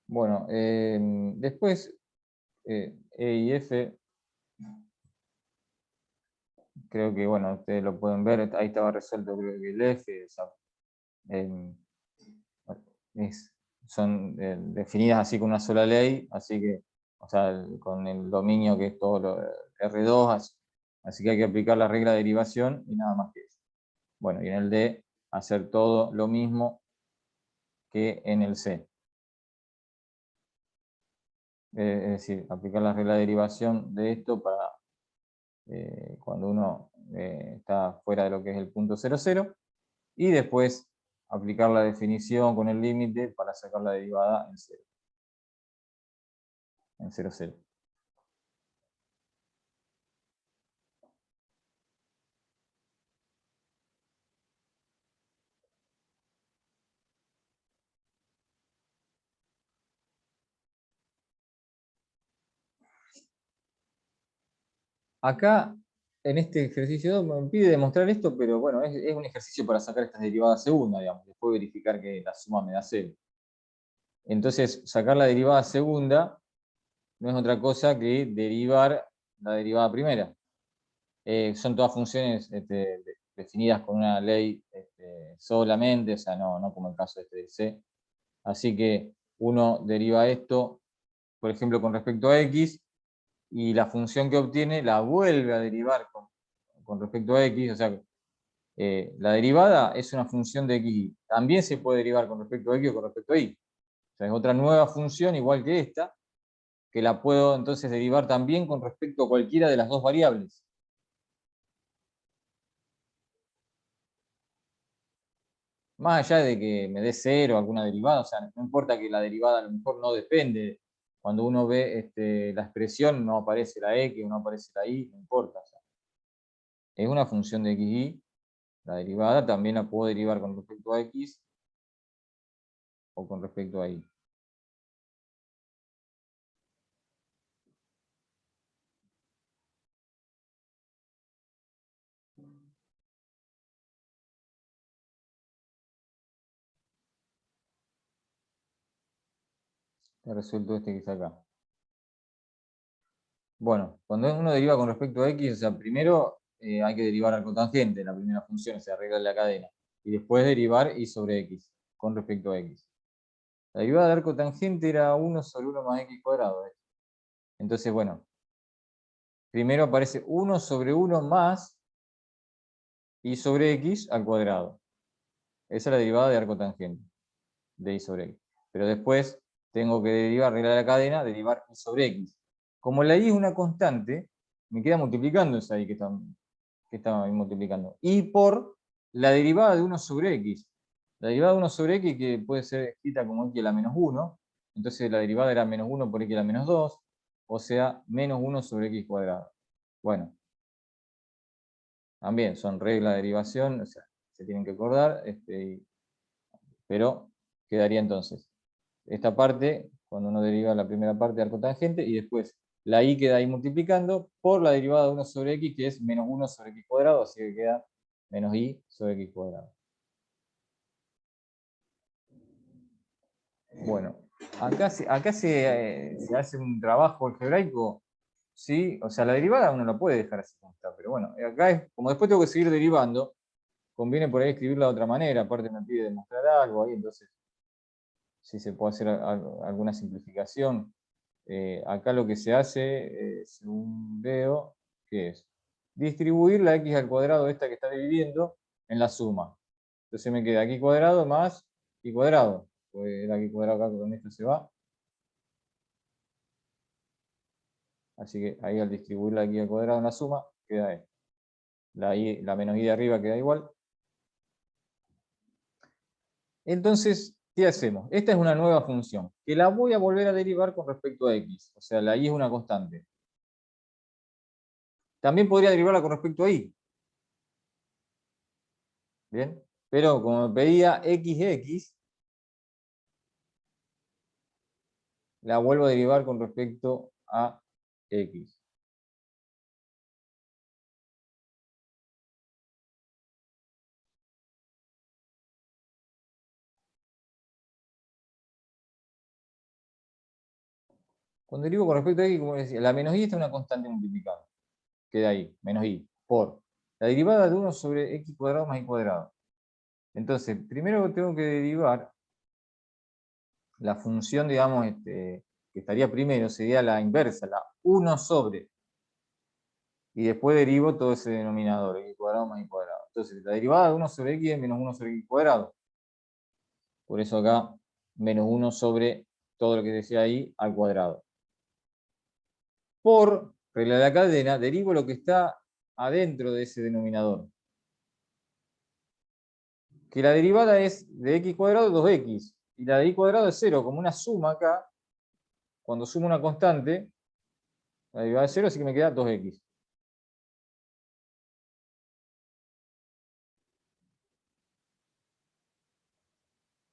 Bueno, después E y F, creo que, bueno, ustedes lo pueden ver, ahí estaba resuelto creo que el F, o sea, em, son definidas así con una sola ley, así que, o sea, con el dominio que es todo lo R2, así que hay que aplicar la regla de derivación y nada más que eso. Bueno, y en el D, hacer todo lo mismo que en el C. Es decir, aplicar la regla de derivación de esto para cuando uno está fuera de lo que es el punto 0,0, y después aplicar la definición con el límite para sacar la derivada en 0, en 0,0. Acá, en este ejercicio, me pide demostrar esto, pero bueno, es un ejercicio para sacar estas derivadas segunda, digamos, después verificar que la suma me da 0. Entonces, sacar la derivada segunda no es otra cosa que derivar la derivada primera. Son todas funciones definidas con una ley solamente, o sea, no como el caso del C. Así que uno deriva esto, por ejemplo, con respecto a X, y la función que obtiene la vuelve a derivar con respecto a X, o sea, la derivada es una función de X. También se puede derivar con respecto a X o con respecto a Y. O sea, es otra nueva función, igual que esta, que la puedo entonces derivar también con respecto a cualquiera de las dos variables. Más allá de que me dé 0 alguna derivada, o sea, no importa que la derivada a lo mejor no depende. Cuando uno ve la expresión, no aparece la X, no aparece la Y, no importa. O sea, es una función de XY. La derivada también la puedo derivar con respecto a X o con respecto a Y. He resuelto este que está acá. Bueno, cuando uno deriva con respecto a X, o sea, primero hay que derivar al cotangente, la primera función, se arregla la cadena. Y después derivar Y sobre X con respecto a X. La derivada de arco tangente era 1 sobre 1 más X cuadrado. Entonces, bueno, primero aparece 1 sobre 1 más Y sobre X al cuadrado. Esa es la derivada de arco tangente, de Y sobre X. Pero después tengo que derivar, regla de la cadena, derivar Y sobre X. Como la Y es una constante, me queda multiplicando esa Y que está ahí multiplicando. Y por la derivada de 1 sobre X. La derivada de 1 sobre X, que puede ser escrita como X a la menos 1. Entonces la derivada era menos 1 por X a la menos 2. O sea, menos 1 sobre X cuadrado. Bueno, también son reglas de derivación, o sea, se tienen que acordar, pero quedaría entonces esta parte, cuando uno deriva la primera parte de arco tangente, y después la Y queda ahí multiplicando por la derivada de 1 sobre X, que es menos 1 sobre X cuadrado, así que queda menos Y sobre X cuadrado. Bueno, acá se hace un trabajo algebraico, ¿sí? O sea, la derivada uno la puede dejar así como está, pero bueno, acá es, como después tengo que seguir derivando, conviene por ahí escribirla de otra manera, aparte me pide demostrar algo ahí, entonces si se puede hacer alguna simplificación. Acá lo que se hace, según veo, ¿qué es? Distribuir la X al cuadrado esta que está dividiendo en la suma. Entonces me queda aquí cuadrado más Y cuadrado. Pues el X cuadrado acá con esto se va. Así que ahí al distribuir la X al cuadrado en la suma, queda esto. La menos Y de arriba queda igual. Entonces, ¿qué hacemos? Esta es una nueva función, que la voy a volver a derivar con respecto a X. O sea, la Y es una constante. También podría derivarla con respecto a Y. ¿Bien? Pero como me pedía XX, la vuelvo a derivar con respecto a X. Cuando derivo con respecto a x, como decía, la menos y está una constante multiplicada. Queda ahí, menos y, por la derivada de 1 sobre x cuadrado más y cuadrado. Entonces, primero tengo que derivar la función, digamos, que estaría primero, sería la inversa, la 1 sobre. Y después derivo todo ese denominador, x cuadrado más y cuadrado. Entonces, la derivada de 1 sobre x es menos 1 sobre x cuadrado. Por eso acá, menos 1 sobre todo lo que decía ahí al cuadrado. Por regla de la cadena, derivo lo que está adentro de ese denominador. Que la derivada es de x cuadrado 2x. Y la de y cuadrado es 0, como una suma acá. Cuando sumo una constante, la derivada es 0, así que me queda 2x.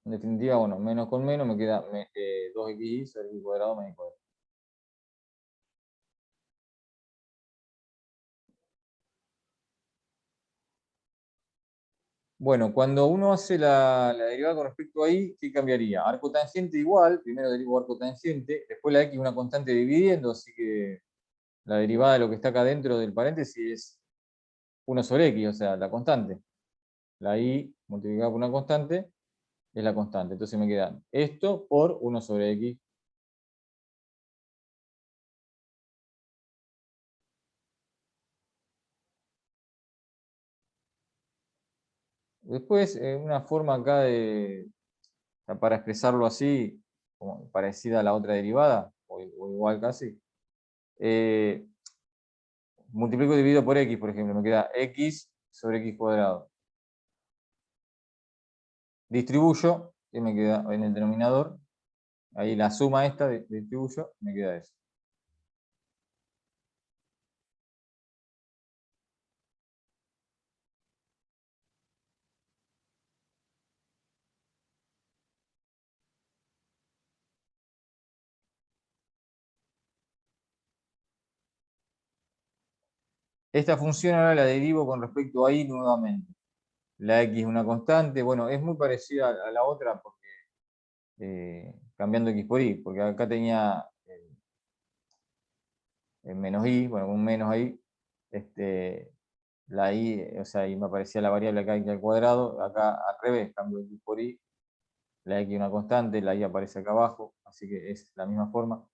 En definitiva, bueno, menos con menos me queda 2x sobre x cuadrado más y cuadrado. Bueno, cuando uno hace la derivada con respecto a y, ¿qué cambiaría? Arco tangente igual, primero derivo arco tangente, después la x una constante dividiendo, así que la derivada de lo que está acá dentro del paréntesis es 1 sobre x, o sea, la constante. La y multiplicada por una constante es la constante. Entonces me queda esto por 1 sobre x. Después, una forma acá para expresarlo así, como parecida a la otra derivada, o igual casi, multiplico y divido por x, por ejemplo, me queda x sobre x cuadrado. Distribuyo, y me queda en el denominador, ahí la suma esta, distribuyo, me queda eso. Esta función ahora la derivo con respecto a y nuevamente. La x es una constante, bueno, es muy parecida a la otra porque cambiando x por y, porque acá tenía el menos y, bueno, un menos ahí, la y, o sea, y me aparecía la variable acá y al cuadrado, acá al revés, cambio x por y, la x es una constante, la y aparece acá abajo, así que es la misma forma.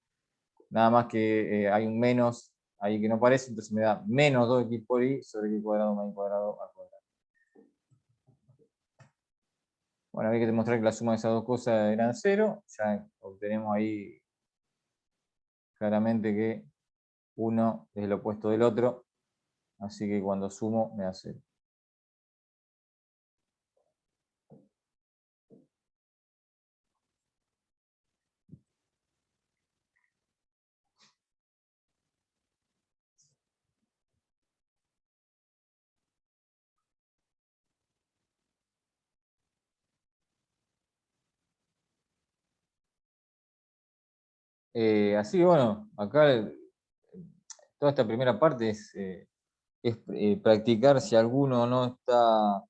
Nada más que hay un menos ahí que no aparece, entonces me da menos 2x por y sobre x cuadrado más y cuadrado al cuadrado. Bueno, había que demostrar que la suma de esas dos cosas eran 0, ya obtenemos ahí claramente que uno es el opuesto del otro, así que cuando sumo me da 0. Así que bueno, acá toda esta primera parte es practicar si alguno no está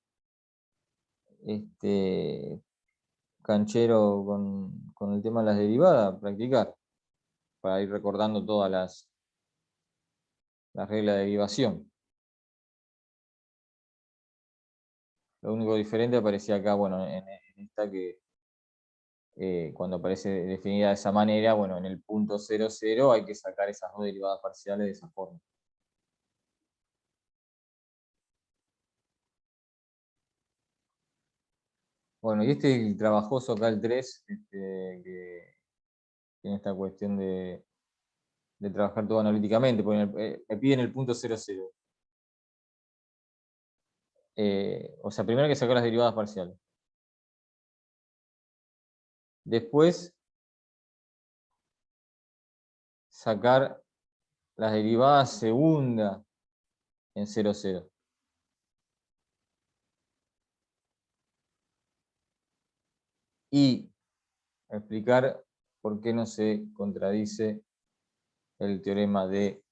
canchero con el tema de las derivadas, practicar, para ir recordando todas las reglas de derivación. Lo único diferente aparecía acá, bueno, en esta que cuando aparece definida de esa manera, bueno, en el punto 0, 0 hay que sacar esas dos derivadas parciales de esa forma. Bueno, y este es el trabajoso acá, el 3, que tiene esta cuestión de trabajar todo analíticamente, porque me piden el punto 0, 0. O sea, primero hay que sacar las derivadas parciales. Después, sacar las derivadas segunda en 0, 0. Y explicar por qué no se contradice el teorema de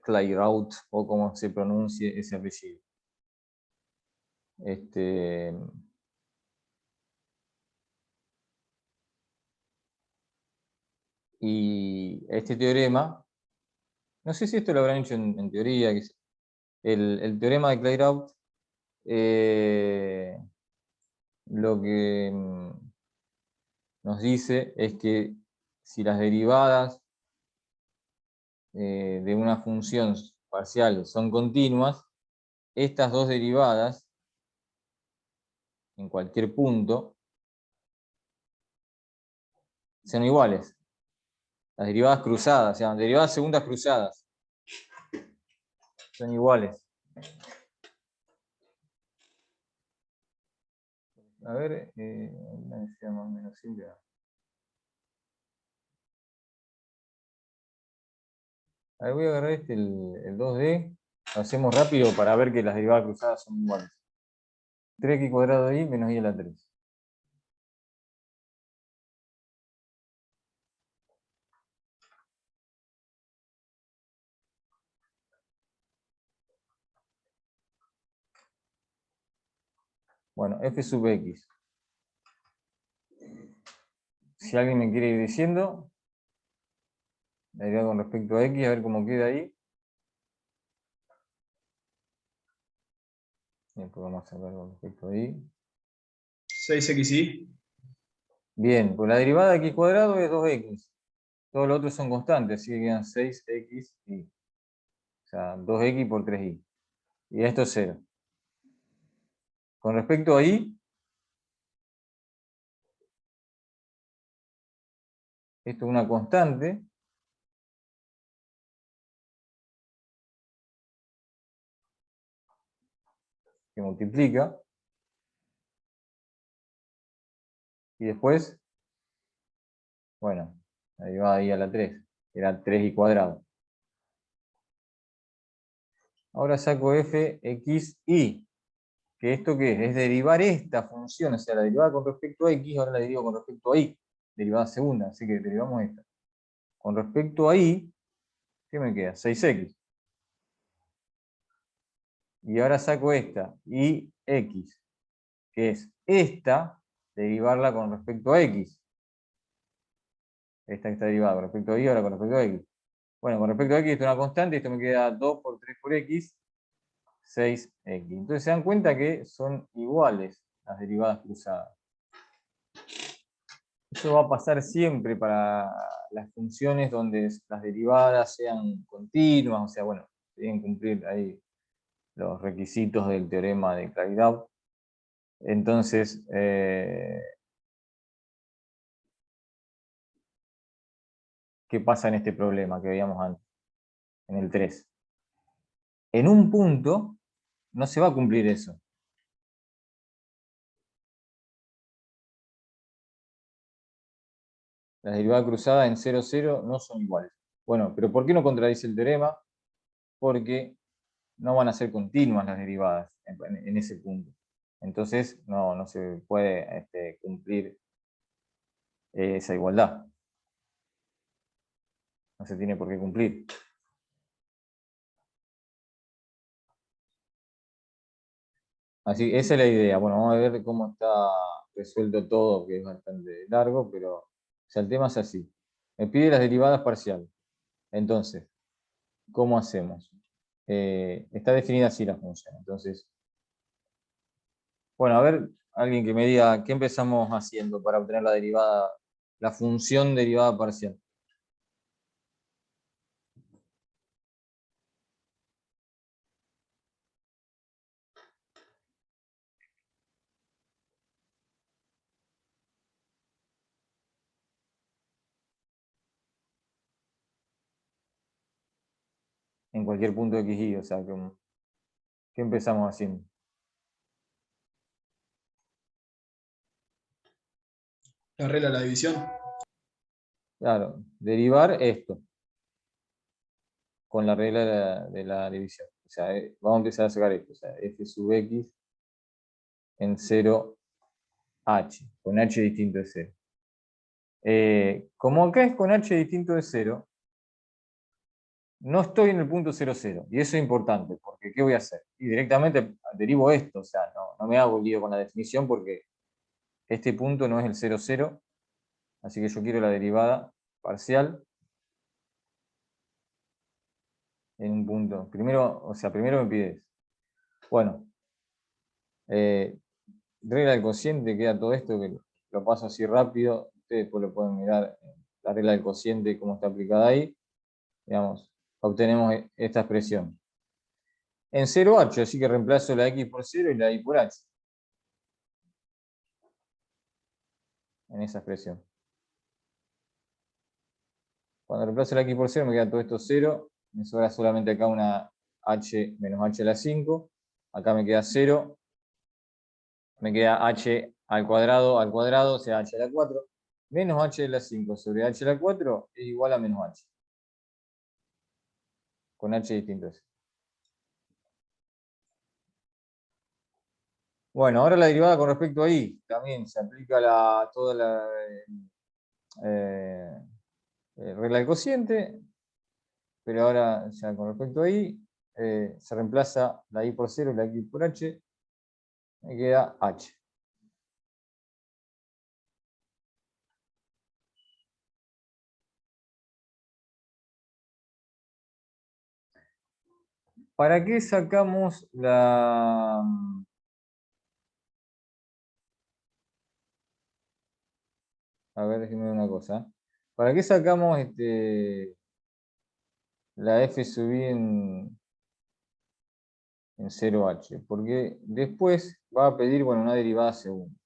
Clairaut, o como se pronuncie ese apellido. Y este teorema, no sé si esto lo habrán hecho en teoría, el teorema de Clairaut, lo que nos dice es que si las derivadas de una función parcial son continuas, estas dos derivadas, en cualquier punto, son iguales. Las derivadas cruzadas, se llaman derivadas segundas cruzadas, son iguales. A ver, una necesidad más o menos simple. A ver, voy a agarrar el 2D, lo hacemos rápido para ver que las derivadas cruzadas son iguales. 3x cuadrado y menos y a la 3. Bueno, f sub x. Si alguien me quiere ir diciendo, la derivada con respecto a x, a ver cómo queda ahí. Bien, pues vamos a sacar con respecto a y. 6xy. Bien, pues la derivada de x cuadrado es 2x. Todos los otros son constantes, así que quedan 6x y. O sea, 2x por 3y. Y esto es 0. Con respecto a y, esto es una constante. Que multiplica. Y después, bueno, la derivada de y a la 3. Era 3y cuadrado. Ahora saco fxy. ¿Que esto qué es? Es derivar esta función, o sea, la derivada con respecto a x, ahora la derivo con respecto a y. Derivada segunda, así que derivamos esta. Con respecto a y, ¿qué me queda? 6x. Y ahora saco esta, y x, que es esta, derivarla con respecto a x. Esta que está derivada con respecto a y, ahora con respecto a x. Bueno, con respecto a x, esto es una constante, esto me queda 2 por 3 por x, 6x. Entonces se dan cuenta que son iguales las derivadas cruzadas. Eso va a pasar siempre para las funciones donde las derivadas sean continuas, o sea, bueno, deben cumplir ahí los requisitos del teorema de Clairaut. Entonces, ¿qué pasa en este problema que veíamos antes? En el 3. En un punto no se va a cumplir eso. Las derivadas cruzadas en 0, 0 no son iguales. Bueno, pero ¿por qué no contradice el teorema? Porque no van a ser continuas las derivadas en ese punto. Entonces no se puede cumplir esa igualdad. No se tiene por qué cumplir. Así, esa es la idea. Bueno, vamos a ver cómo está resuelto todo, que es bastante largo, pero o sea, el tema es así. Me pide las derivadas parciales. Entonces, ¿cómo hacemos? Está definida así la función. Entonces, bueno, a ver, alguien que me diga, ¿qué empezamos haciendo para obtener la derivada, la función derivada parcial? En cualquier punto x, y, o sea, ¿qué empezamos haciendo? La regla de la división. Claro, derivar esto con la regla de la división. O sea, vamos a empezar a sacar esto. O sea, f sub x en 0h, con h distinto de 0. Como acá es con h distinto de 0, no estoy en el punto 0, 0. Y eso es importante, porque ¿qué voy a hacer? Y directamente derivo esto. O sea, no me hago lío con la definición porque este punto no es el 0, 0. Así que yo quiero la derivada parcial en un punto. Primero me pides. Bueno, regla del cociente, queda todo esto que lo paso así rápido. Ustedes después lo pueden mirar, la regla del cociente, cómo está aplicada ahí. Digamos, obtenemos esta expresión. En 0h, así que reemplazo la x por 0 y la y por h. En esa expresión. Cuando reemplazo la x por 0 me queda todo esto 0. Me sobra solamente acá una h menos h a la 5. Acá me queda 0. Me queda h al cuadrado, o sea, h a la 4. Menos h a la 5 sobre h a la 4 es igual a menos h. Con h distintos. Bueno, ahora la derivada con respecto a y. También se aplica toda la regla del cociente. Pero ahora, ya con respecto a y, se reemplaza la y por 0 y la x por h. Me queda h. ¿Para qué sacamos la... A ver, déjenme ver una cosa. ¿Para qué sacamos la f sub i en 0h? Porque después va a pedir, bueno, una derivada segunda.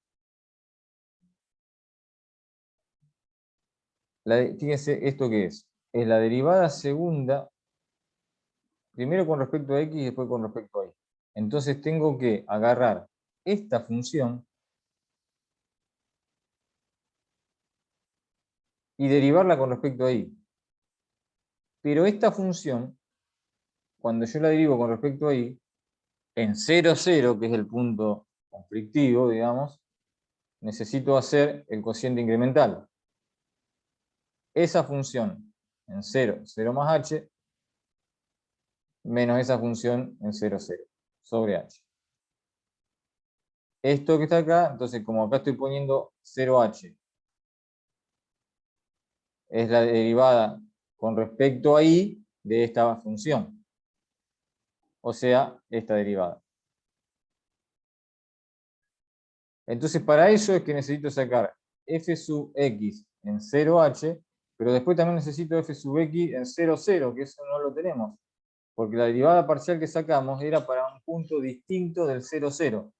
Fíjense, ¿esto qué es? Es la derivada segunda, primero con respecto a x y después con respecto a y. Entonces tengo que agarrar esta función y derivarla con respecto a y. Pero esta función, cuando yo la derivo con respecto a y, en 0, 0, que es el punto conflictivo, digamos, necesito hacer el cociente incremental. Esa función en 0, 0 más h, menos esa función en 0, 0, sobre h. Esto que está acá, entonces como acá estoy poniendo 0h, es la derivada con respecto a y de esta función. O sea, esta derivada. Entonces para eso es que necesito sacar f sub x en 0h, pero después también necesito f sub x en 0, 0, que eso no lo tenemos. Porque la derivada parcial que sacamos era para un punto distinto del 0, 0.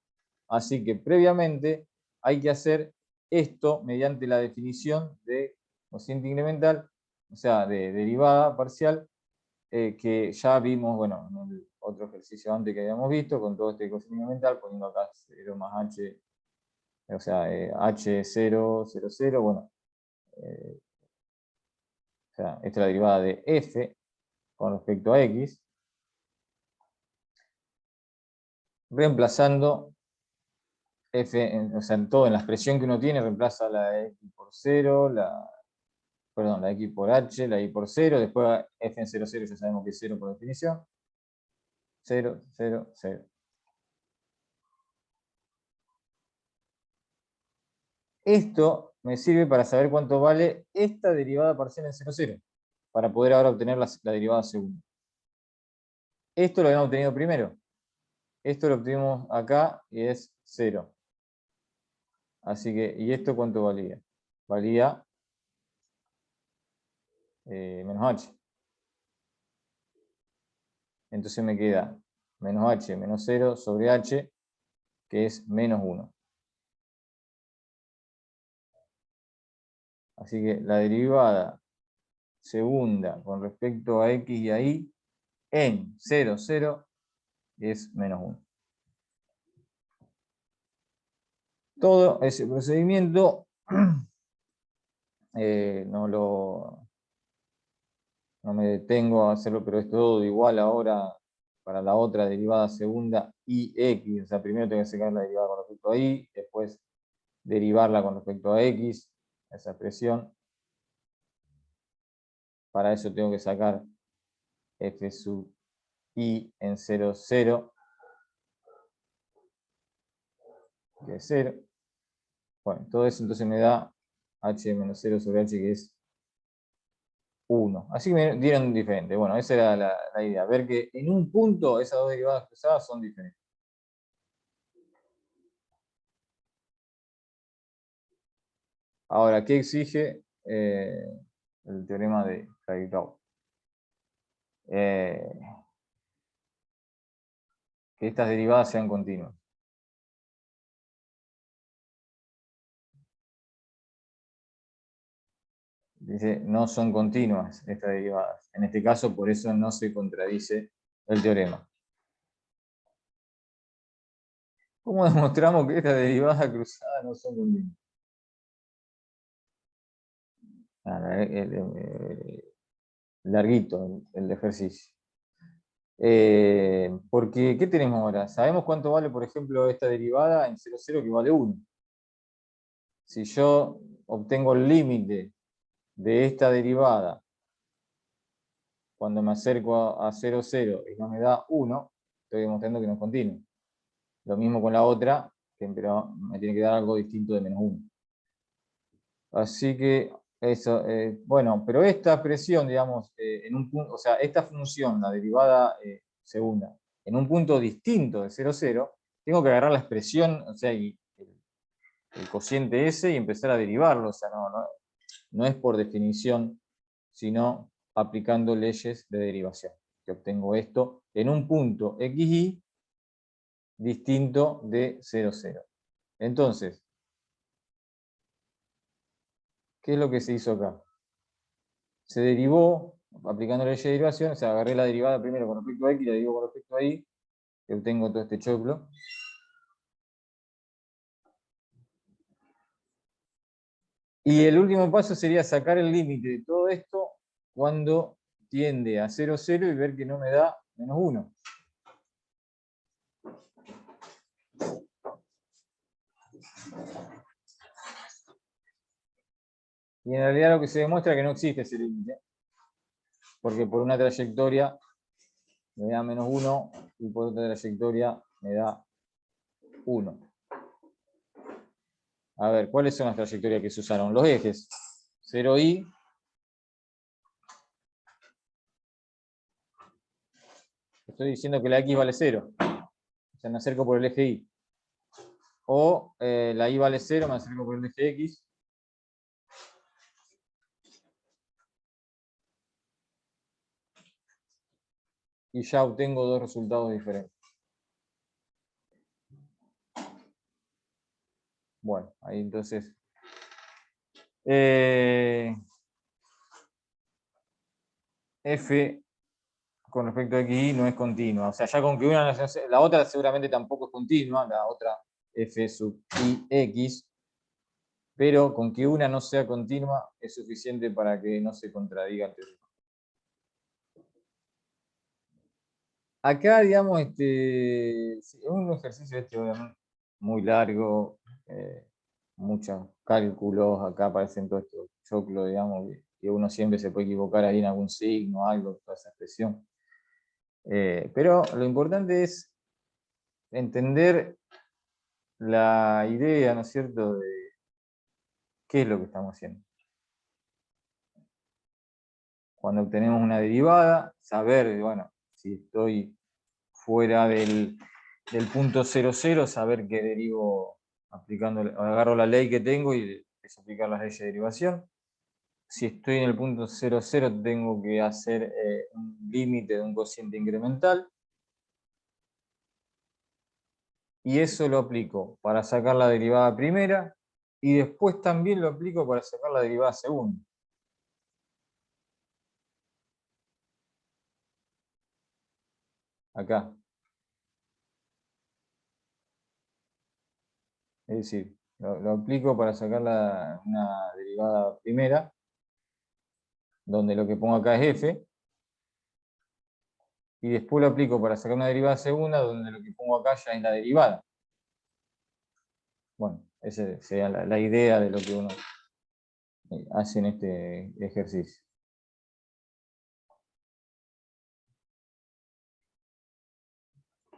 Así que previamente hay que hacer esto mediante la definición de cociente incremental, o sea, de derivada parcial, que ya vimos, bueno, en el otro ejercicio antes que habíamos visto, con todo este cociente incremental, poniendo acá 0 más h, o sea, h0, 0, 0, bueno, o sea, esta es la derivada de f con respecto a x, reemplazando f, o sea, en todo, en la expresión que uno tiene, reemplaza la x por 0, la x por h, la y por 0, después f en 0, 0 ya sabemos que es 0 por definición. 0, 0, 0. Esto me sirve para saber cuánto vale esta derivada parcial en 0, 0, para poder ahora obtener la derivada segunda. Esto lo habíamos obtenido primero. Esto lo obtuvimos acá y es 0. Así que, ¿y esto cuánto valía? Valía menos h. Entonces me queda menos h menos 0 sobre h, que es menos 1. Así que la derivada segunda con respecto a x y a y en 0, 0 es menos 1. Todo ese procedimiento no me detengo a hacerlo, pero es todo igual ahora para la otra derivada segunda y x. O sea, primero tengo que sacar la derivada con respecto a y, después derivarla con respecto a x, esa expresión. Para eso tengo que sacar f sub i en 0, 0, que es 0. Bueno, todo eso entonces me da h menos 0 sobre h, que es 1. Así que me dieron diferente. Bueno, esa era la idea. Ver que en un punto esas dos derivadas cruzadas son diferentes. Ahora, ¿qué exige el teorema de Kirchhoff? Que estas derivadas sean continuas. Dice, no son continuas estas derivadas. En este caso, por eso no se contradice el teorema. ¿Cómo demostramos que estas derivadas cruzadas no son continuas? Larguito el ejercicio. Porque, ¿qué tenemos ahora? Sabemos cuánto vale, por ejemplo, esta derivada en 0,0 que vale 1. Si yo obtengo el límite de esta derivada cuando me acerco a 0,0 y no me da 1, estoy demostrando que no es continuo. Lo mismo con la otra, pero me tiene que dar algo distinto de menos 1. Así que eso, bueno, pero esta expresión, digamos, en un punto, o sea, esta función, la derivada segunda, en un punto distinto de 0,0, tengo que agarrar la expresión, o sea, el cociente ese y empezar a derivarlo, o sea, no es por definición, sino aplicando leyes de derivación, que obtengo esto en un punto xy distinto de 0,0. Entonces, ¿qué es lo que se hizo acá? Se derivó, aplicando la ley de derivación, o sea, agarré la derivada primero con respecto a x y la derivo con respecto a y, que obtengo todo este choclo. Y el último paso sería sacar el límite de todo esto cuando tiende a 0,0 y ver que no me da menos 1. Y en realidad lo que se demuestra es que no existe ese límite, porque por una trayectoria me da menos 1 y por otra trayectoria me da 1. A ver, ¿cuáles son las trayectorias que se usaron? Los ejes 0i, estoy diciendo que la x vale 0, o sea, me acerco por el eje y. O la y vale 0, me acerco por el eje x. Y ya obtengo dos resultados diferentes. Bueno, ahí entonces. F con respecto a xy no es continua. O sea, ya con que una, la otra seguramente tampoco es continua, la otra f sub i x, pero con que una no sea continua es suficiente para que no se contradiga el teorema. Acá, digamos, es un ejercicio obviamente muy largo, muchos cálculos, acá aparecen todo esto choclo, digamos, que uno siempre se puede equivocar ahí en algún signo, algo, toda esa expresión. Pero lo importante es entender la idea, ¿no es cierto?, de qué es lo que estamos haciendo. Cuando obtenemos una derivada, saber, bueno, si estoy fuera del punto 0,0, saber que derivo aplicando, agarro la ley que tengo y es aplicar las leyes de derivación. Si estoy en el punto 0,0, tengo que hacer un límite de un cociente incremental. Y eso lo aplico para sacar la derivada primera y después también lo aplico para sacar la derivada segunda. Acá. Es decir, lo aplico para sacar una derivada primera, donde lo que pongo acá es f, y después lo aplico para sacar una derivada segunda, donde lo que pongo acá ya es la derivada. Bueno, esa sería la idea de lo que uno hace en este ejercicio.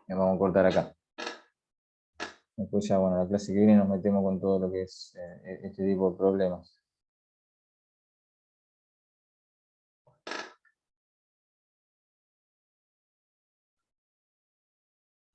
Vamos a cortar acá. Después ya, bueno, la clase que viene nos metemos con todo lo que es este tipo de problemas.